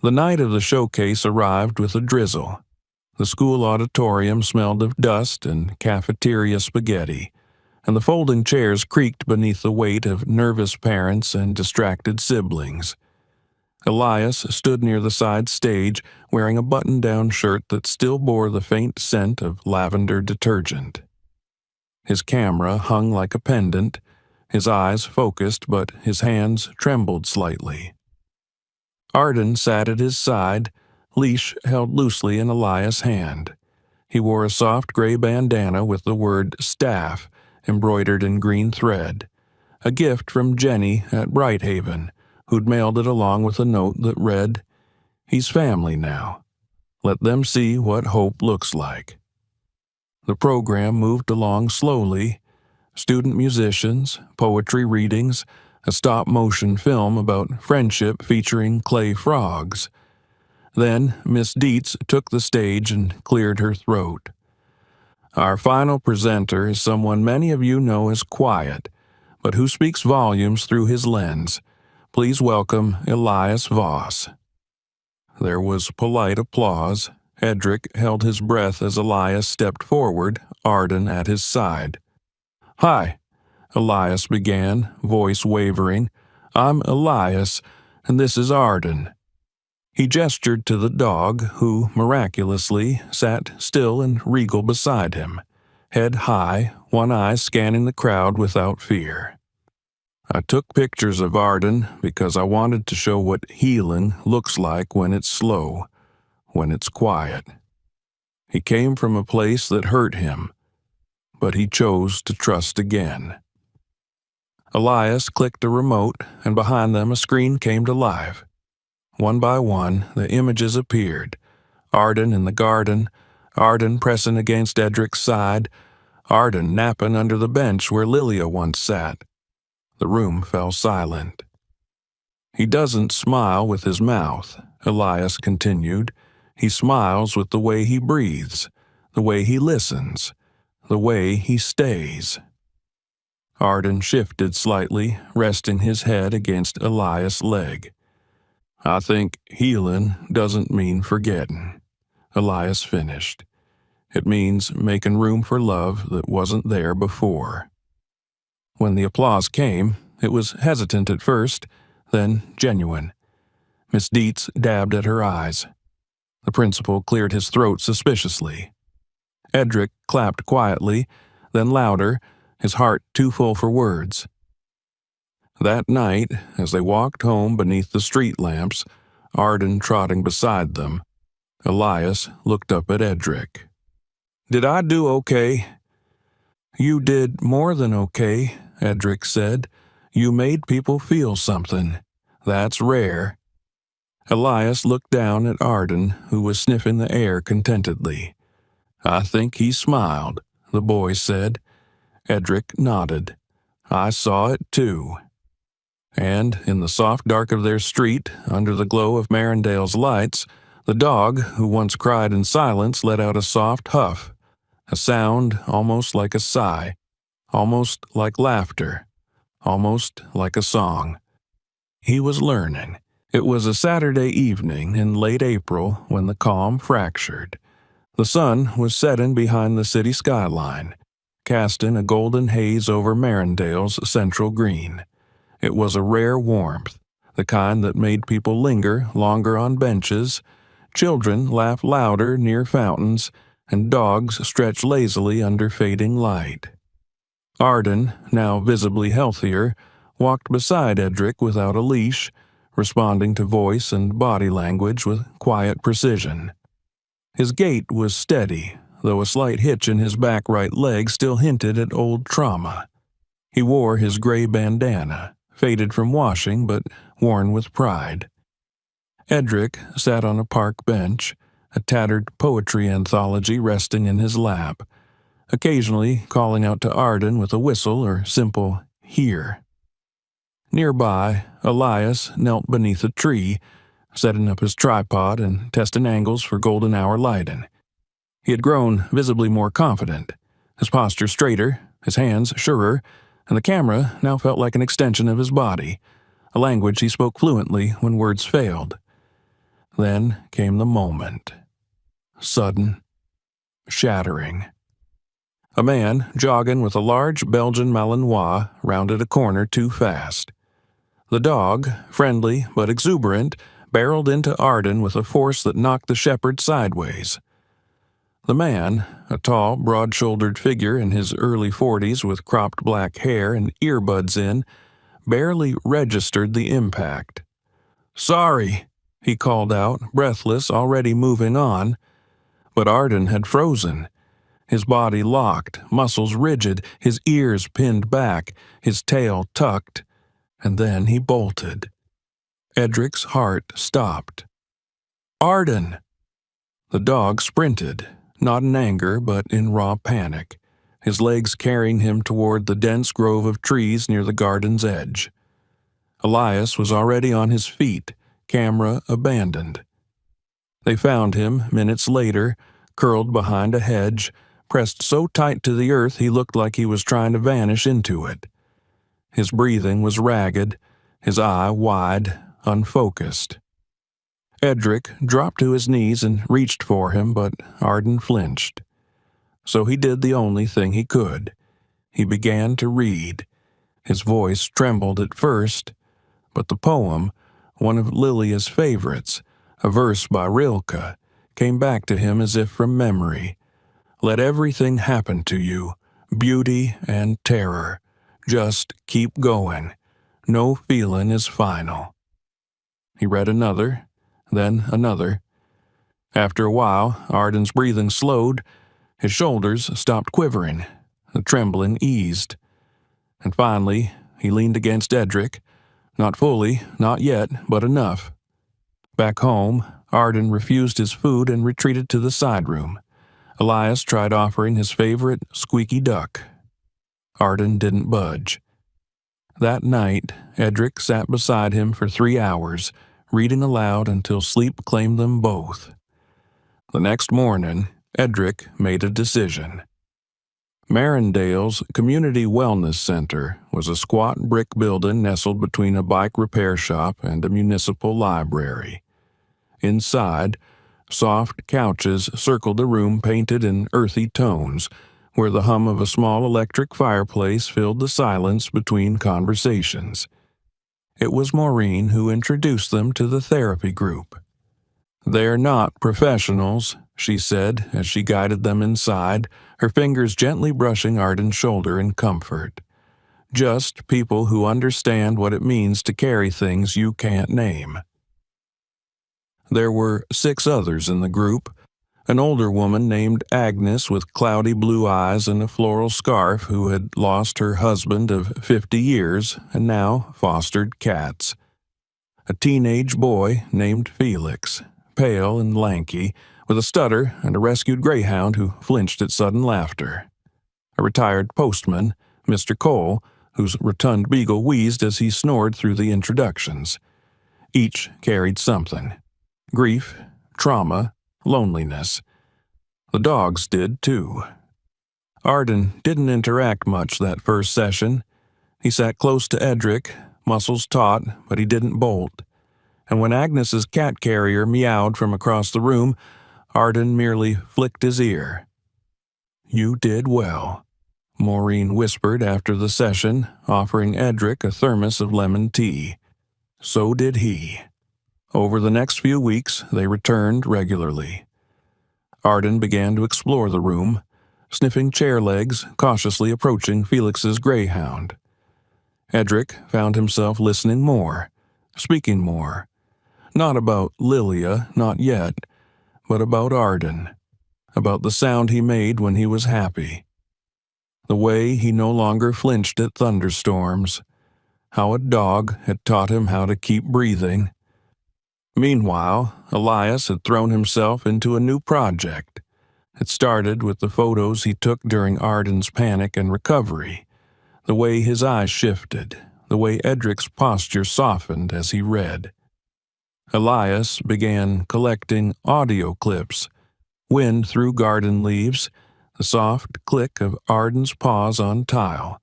The night of the showcase arrived with a drizzle. The school auditorium smelled of dust and cafeteria spaghetti, and the folding chairs creaked beneath the weight of nervous parents and distracted siblings. Elias stood near the side stage wearing a button-down shirt that still bore the faint scent of lavender detergent. His camera hung like a pendant, his eyes focused but his hands trembled slightly. Arden sat at his side, leash held loosely in Elias' hand. He wore a soft gray bandana with the word staff embroidered in green thread, a gift from Jenny at Brighthaven, who'd mailed it along with a note that read, "He's family now. Let them see what hope looks like." The program moved along slowly. Student musicians, poetry readings, a stop-motion film about friendship featuring clay frogs. Then Miss Dietz took the stage and cleared her throat. Our final presenter is someone many of you know as quiet, but who speaks volumes through his lens. Please welcome Elias Voss. There was polite applause. Edric held his breath as Elias stepped forward, Arden at his side. "Hi," Elias began, voice wavering. "I'm Elias, and this is Arden." He gestured to the dog, who, miraculously, sat still and regal beside him, head high, one eye scanning the crowd without fear. I took pictures of Arden because I wanted to show what healing looks like when it's slow, when it's quiet. He came from a place that hurt him, but he chose to trust again. Elias clicked a remote, and behind them a screen came to life. One by one, the images appeared. Arden in the garden, Arden pressing against Edric's side, Arden napping under the bench where Lilia once sat. The room fell silent. "He doesn't smile with his mouth," Elias continued. "He smiles with the way he breathes, the way he listens, the way he stays." Arden shifted slightly, resting his head against Elias' leg. "I think healing doesn't mean forgetting," Elias finished. "It means making room for love that wasn't there before." When the applause came, it was hesitant at first, then genuine. Miss Dietz dabbed at her eyes. The principal cleared his throat suspiciously. Edric clapped quietly, then louder, his heart too full for words. That night, as they walked home beneath the street lamps, Arden trotting beside them, Elias looked up at Edric. "Did I do okay?" "You did more than okay," Edric said. "You made people feel something. That's rare." Elias looked down at Arden, who was sniffing the air contentedly. "I think he smiled," the boy said. Edric nodded. "I saw it too." And in the soft dark of their street, under the glow of Marindale's lights, the dog, who once cried in silence, let out a soft huff, a sound almost like a sigh, almost like laughter, almost like a song. He was learning. It was a Saturday evening in late April when the calm fractured. The sun was setting behind the city skyline, casting a golden haze over Marindale's central green. It was a rare warmth, the kind that made people linger longer on benches, children laugh louder near fountains, and dogs stretch lazily under fading light. Arden, now visibly healthier, walked beside Edric without a leash, responding to voice and body language with quiet precision. His gait was steady, though a slight hitch in his back right leg still hinted at old trauma. He wore his gray bandana, faded from washing but worn with pride. Edric sat on a park bench, a tattered poetry anthology resting in his lap, occasionally calling out to Arden with a whistle or simple "here." Nearby, Elias knelt beneath a tree, setting up his tripod and testing angles for golden hour lighting. He had grown visibly more confident, his posture straighter, his hands surer, and the camera now felt like an extension of his body, a language he spoke fluently when words failed. Then came the moment. Sudden, shattering. A man jogging with a large Belgian Malinois rounded a corner too fast. The dog, friendly but exuberant, barreled into Arden with a force that knocked the shepherd sideways. The man, a tall, broad-shouldered figure in his early 40s with cropped black hair and earbuds in, barely registered the impact. "Sorry," he called out, breathless, already moving on. But Arden had frozen. His body locked, muscles rigid, his ears pinned back, his tail tucked, and then he bolted. Edric's heart stopped. "Arden!" The dog sprinted, not in anger but in raw panic, his legs carrying him toward the dense grove of trees near the garden's edge. Elias was already on his feet, camera abandoned. They found him, minutes later, curled behind a hedge, pressed so tight to the earth he looked like he was trying to vanish into it. His breathing was ragged, his eye wide, unfocused. Edric dropped to his knees and reached for him, but Arden flinched. So he did the only thing he could. He began to read. His voice trembled at first, but the poem, one of Lilia's favorites, a verse by Rilke, came back to him as if from memory. Let everything happen to you, beauty and terror. Just keep going. No feeling is final. He read another, then another. After a while, Arden's breathing slowed, his shoulders stopped quivering, the trembling eased. And finally, he leaned against Edric, not fully, not yet, but enough. Back home, Arden refused his food and retreated to the side room. Elias tried offering his favorite squeaky duck. Arden didn't budge. That night, Edric sat beside him for 3 hours, reading aloud until sleep claimed them both. The next morning, Edric made a decision. Marindale's Community Wellness Center was a squat brick building nestled between a bike repair shop and a municipal library. Inside, soft couches circled a room painted in earthy tones, where the hum of a small electric fireplace filled the silence between conversations. It was Maureen who introduced them to the therapy group. "They're not professionals," she said as she guided them inside, her fingers gently brushing Arden's shoulder in comfort. "Just people who understand what it means to carry things you can't name." There were 6 others in the group, an older woman named Agnes with cloudy blue eyes and a floral scarf who had lost her husband of 50 years and now fostered cats. A teenage boy named Felix, pale and lanky, with a stutter and a rescued greyhound who flinched at sudden laughter. A retired postman, Mr. Cole, whose rotund beagle wheezed as he snored through the introductions. Each carried something. Grief, trauma, loneliness. The dogs did too. Arden didn't interact much that first session. He sat close to Edric, muscles taut, but he didn't bolt. And when Agnes's cat carrier meowed from across the room, Arden merely flicked his ear. "You did well," Maureen whispered after the session, offering Edric a thermos of lemon tea. So did he. Over the next few weeks, they returned regularly. Arden began to explore the room, sniffing chair legs, cautiously approaching Felix's greyhound. Edric found himself listening more, speaking more. Not about Lilia, not yet, but about Arden, about the sound he made when he was happy, the way he no longer flinched at thunderstorms, how a dog had taught him how to keep breathing. Meanwhile, Elias had thrown himself into a new project. It started with the photos he took during Arden's panic and recovery, the way his eyes shifted, the way Edric's posture softened as he read. Elias began collecting audio clips, wind through garden leaves, the soft click of Arden's paws on tile,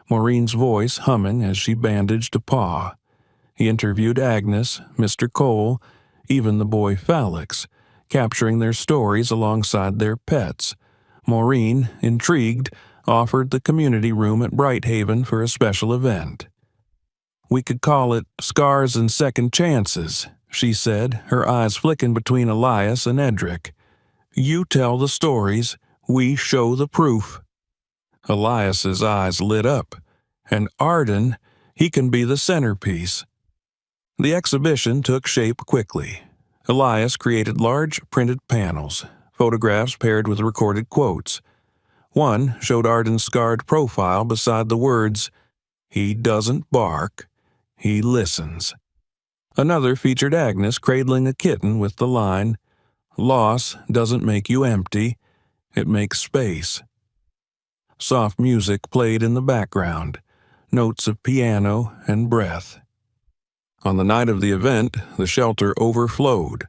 Maureen's voice humming as she bandaged a paw. He interviewed Agnes, Mr. Cole, even the boy Felix, capturing their stories alongside their pets. Maureen, intrigued, offered the community room at Brighthaven for a special event. "We could call it Scars and Second Chances," she said, her eyes flicking between Elias and Edric. "You tell the stories, we show the proof." Elias's eyes lit up. "And Arden, he can be the centerpiece." The exhibition took shape quickly. Elias created large printed panels, photographs paired with recorded quotes. One showed Arden's scarred profile beside the words, "He doesn't bark, he listens." Another featured Agnes cradling a kitten with the line, "Loss doesn't make you empty, it makes space." Soft music played in the background, notes of piano and breath. On the night of the event, the shelter overflowed.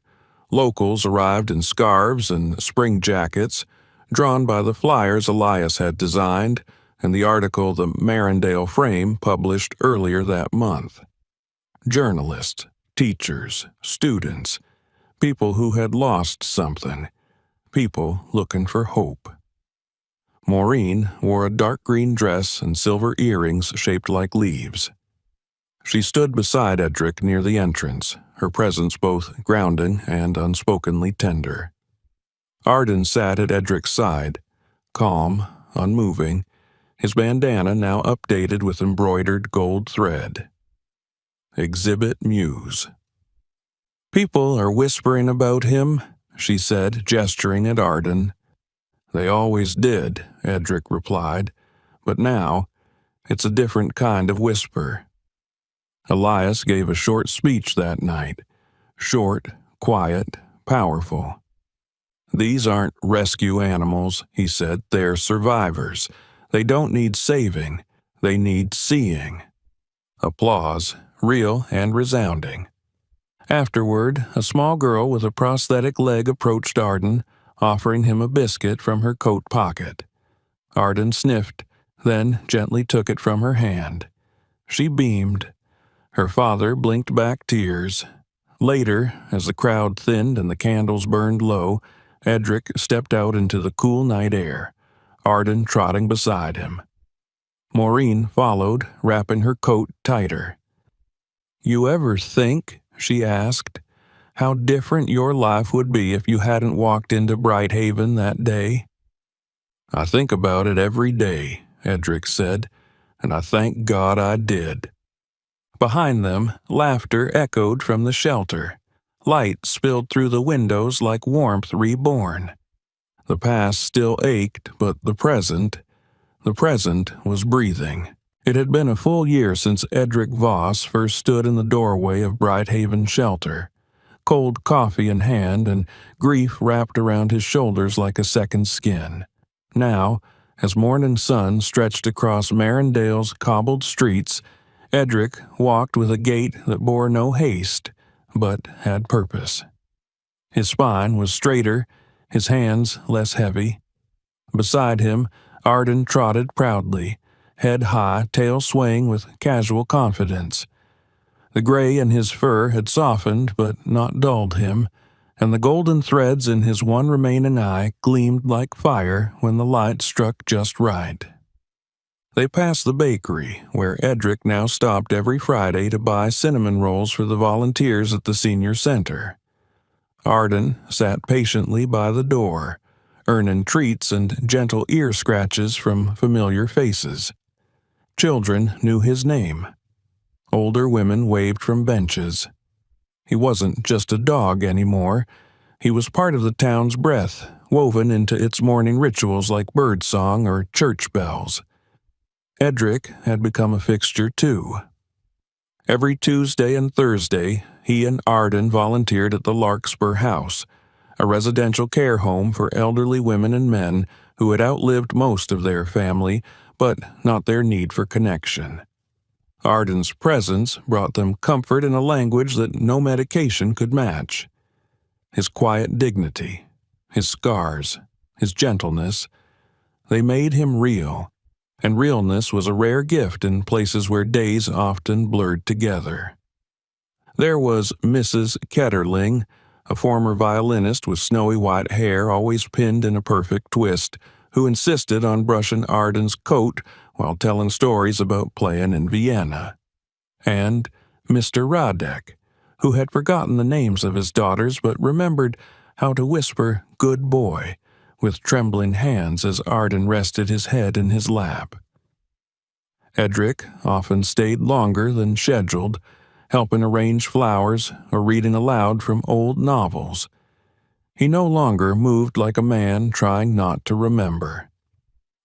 Locals arrived in scarves and spring jackets, drawn by the flyers Elias had designed and the article the Marindale Frame published earlier that month. Journalists, teachers, students, people who had lost something, people looking for hope. Maureen wore a dark green dress and silver earrings shaped like leaves. She stood beside Edric near the entrance, her presence both grounding and unspokenly tender. Arden sat at Edric's side, calm, unmoving, his bandana now updated with embroidered gold thread. Exhibit Muse. "People are whispering about him," she said, gesturing at Arden. "They always did," Edric replied, "but now it's a different kind of whisper." Elias gave a short speech that night, short, quiet, powerful. "These aren't rescue animals," he said, "they're survivors. They don't need saving, they need seeing." Applause, real and resounding. Afterward, a small girl with a prosthetic leg approached Arden, offering him a biscuit from her coat pocket. Arden sniffed, then gently took it from her hand. She beamed. Her father blinked back tears. Later, as the crowd thinned and the candles burned low, Edric stepped out into the cool night air, Arden trotting beside him. Maureen followed, wrapping her coat tighter. "You ever think," she asked, "how different your life would be if you hadn't walked into Brighthaven that day?" "I think about it every day," Edric said, "and I thank God I did." Behind them, laughter echoed from the shelter. Light spilled through the windows like warmth reborn. The past still ached, but the present was breathing. It had been a full year since Edric Voss first stood in the doorway of Brighthaven Shelter, cold coffee in hand and grief wrapped around his shoulders like a second skin. Now, as morning sun stretched across Marindale's cobbled streets, Edric walked with a gait that bore no haste, but had purpose. His spine was straighter, his hands less heavy. Beside him, Arden trotted proudly, head high, tail swaying with casual confidence. The gray in his fur had softened but not dulled him, and the golden threads in his one remaining eye gleamed like fire when the light struck just right. They passed the bakery, where Edric now stopped every Friday to buy cinnamon rolls for the volunteers at the senior center. Arden sat patiently by the door, earning treats and gentle ear scratches from familiar faces. Children knew his name. Older women waved from benches. He wasn't just a dog anymore. He was part of the town's breath, woven into its morning rituals like birdsong or church bells. Edric had become a fixture too. Every Tuesday and Thursday, he and Arden volunteered at the Larkspur House, a residential care home for elderly women and men who had outlived most of their family, but not their need for connection. Arden's presence brought them comfort in a language that no medication could match. His quiet dignity, his scars, his gentleness, they made him real. And realness was a rare gift in places where days often blurred together. There was Mrs. Ketterling, a former violinist with snowy white hair always pinned in a perfect twist, who insisted on brushing Arden's coat while telling stories about playing in Vienna. And Mr. Radek, who had forgotten the names of his daughters but remembered how to whisper "good boy" with trembling hands as Arden rested his head in his lap. Edric often stayed longer than scheduled, helping arrange flowers or reading aloud from old novels. He no longer moved like a man trying not to remember.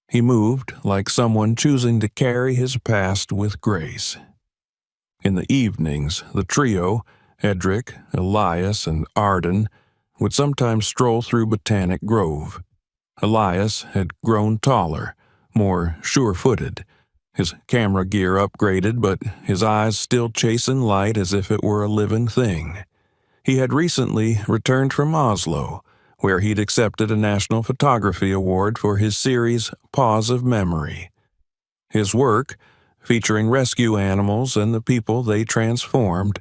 He moved like someone choosing to carry his past with grace. In the evenings, the trio, Edric, Elias, and Arden, would sometimes stroll through Botanic Grove. Elias had grown taller, more sure-footed, his camera gear upgraded, but his eyes still chasing light as if it were a living thing. He had recently returned from Oslo, where he'd accepted a National Photography Award for his series Paws of Memory. His work, featuring rescue animals and the people they transformed,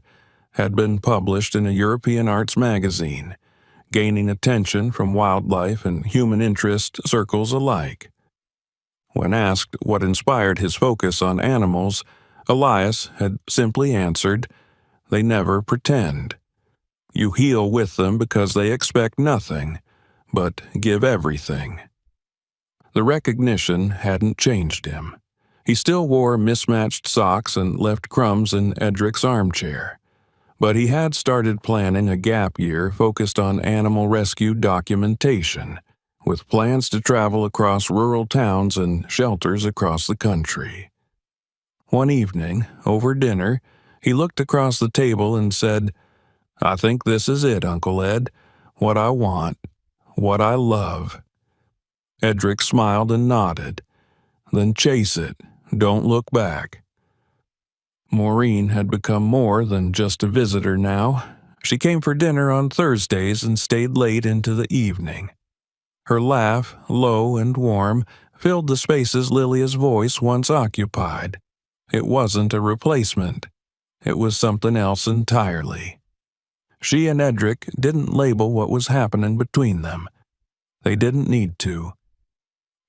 had been published in a European arts magazine, gaining attention from wildlife and human interest circles alike. When asked what inspired his focus on animals, Elias had simply answered, "They never pretend. You heal with them because they expect nothing, but give everything." The recognition hadn't changed him. He still wore mismatched socks and left crumbs in Edric's armchair. But he had started planning a gap year focused on animal rescue documentation, with plans to travel across rural towns and shelters across the country. One evening, over dinner, he looked across the table and said, "I think this is it, Uncle Ed. What I want. What I love." Edric smiled and nodded. "Then chase it. Don't look back." Maureen had become more than just a visitor now. She came for dinner on Thursdays and stayed late into the evening. Her laugh, low and warm, filled the spaces Lilia's voice once occupied. It wasn't a replacement. It was something else entirely. She and Edric didn't label what was happening between them. They didn't need to.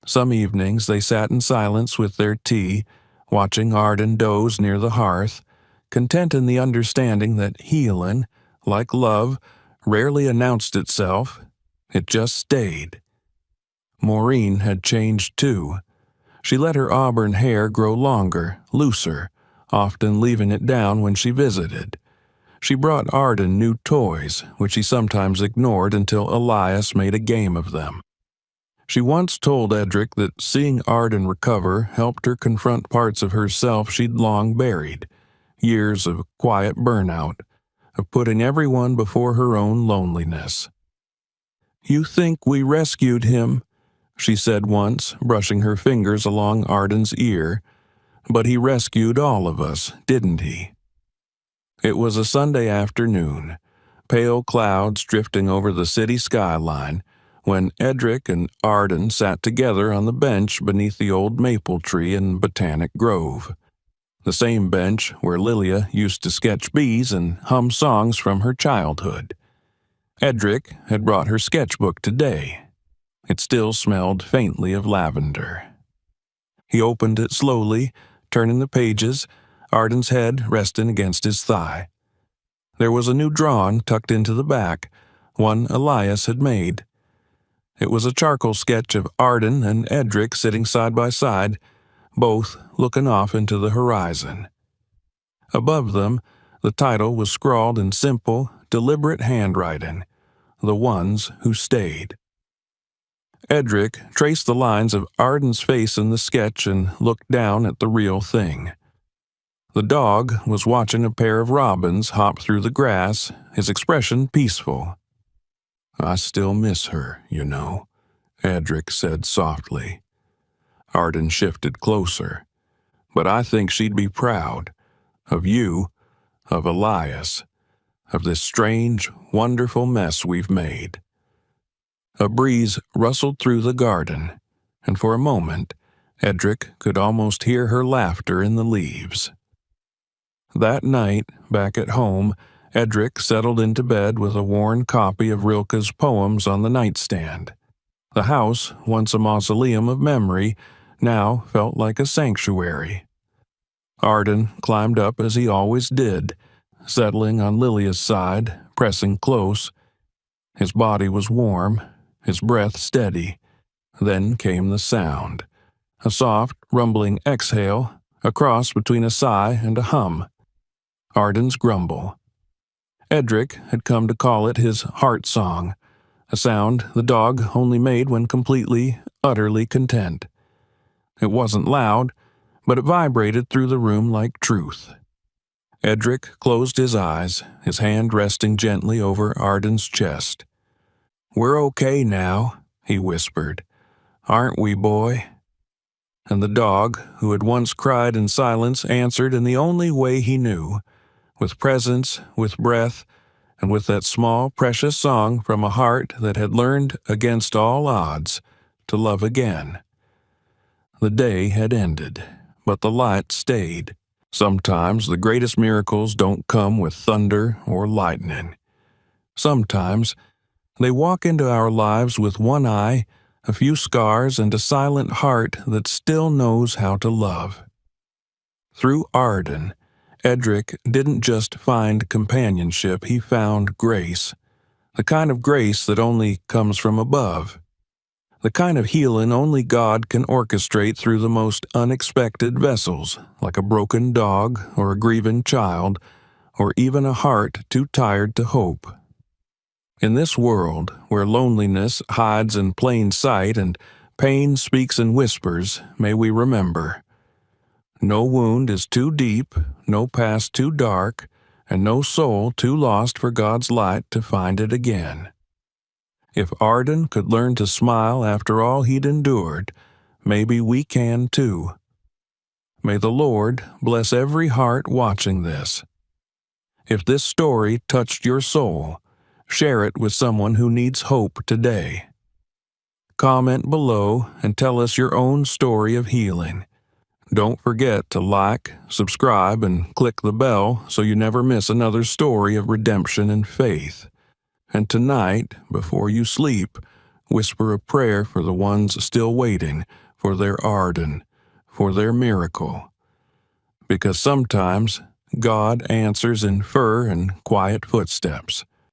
Some evenings they sat in silence with their tea, watching Arden doze near the hearth, content in the understanding that healing, like love, rarely announced itself. It just stayed. Maureen had changed too. She let her auburn hair grow longer, looser, often leaving it down when she visited. She brought Arden new toys, which he sometimes ignored until Elias made a game of them. She once told Edric that seeing Arden recover helped her confront parts of herself she'd long buried, years of quiet burnout, of putting everyone before her own loneliness. "You think we rescued him," she said once, brushing her fingers along Arden's ear. "But he rescued all of us, didn't he?" It was a Sunday afternoon, pale clouds drifting over the city skyline, when Edric and Arden sat together on the bench beneath the old maple tree in Botanic Grove, the same bench where Lilia used to sketch bees and hum songs from her childhood. Edric had brought her sketchbook today. It still smelled faintly of lavender. He opened it slowly, turning the pages, Arden's head resting against his thigh. There was a new drawing tucked into the back, one Elias had made. It was a charcoal sketch of Arden and Edric sitting side by side, both looking off into the horizon. Above them, the title was scrawled in simple, deliberate handwriting, "The Ones Who Stayed." Edric traced the lines of Arden's face in the sketch and looked down at the real thing. The dog was watching a pair of robins hop through the grass, his expression peaceful. "I still miss her, you know," Edric said softly. Arden shifted closer. "But I think she'd be proud. Of you, of Elias, of this strange, wonderful mess we've made." A breeze rustled through the garden, and for a moment, Edric could almost hear her laughter in the leaves. That night, back at home, Edric settled into bed with a worn copy of Rilke's poems on the nightstand. The house, once a mausoleum of memory, now felt like a sanctuary. Arden climbed up as he always did, settling on Lilia's side, pressing close. His body was warm, his breath steady. Then came the sound. A soft, rumbling exhale, a cross between a sigh and a hum. Arden's grumble. Edric had come to call it his heart song, a sound the dog only made when completely, utterly content. It wasn't loud, but it vibrated through the room like truth. Edric closed his eyes, his hand resting gently over Arden's chest. "We're okay now," he whispered. "Aren't we, boy?" And the dog, who had once cried in silence, answered in the only way he knew, with presence, with breath, and with that small, precious song from a heart that had learned, against all odds, to love again. The day had ended, but the light stayed. Sometimes the greatest miracles don't come with thunder or lightning. Sometimes they walk into our lives with one eye, a few scars, and a silent heart that still knows how to love. Through Arden, Edric didn't just find companionship, he found grace. The kind of grace that only comes from above. The kind of healing only God can orchestrate through the most unexpected vessels, like a broken dog or a grieving child, or even a heart too tired to hope. In this world, where loneliness hides in plain sight and pain speaks in whispers, may we remember: no wound is too deep, no past too dark, and no soul too lost for God's light to find it again. If Arden could learn to smile after all he'd endured, maybe we can too. May the Lord bless every heart watching this. If this story touched your soul, share it with someone who needs hope today. Comment below and tell us your own story of healing. Don't forget to like, subscribe, and click the bell so you never miss another story of redemption and faith. And tonight, before you sleep, whisper a prayer for the ones still waiting, for their Arden, for their miracle. Because sometimes God answers in fur and quiet footsteps.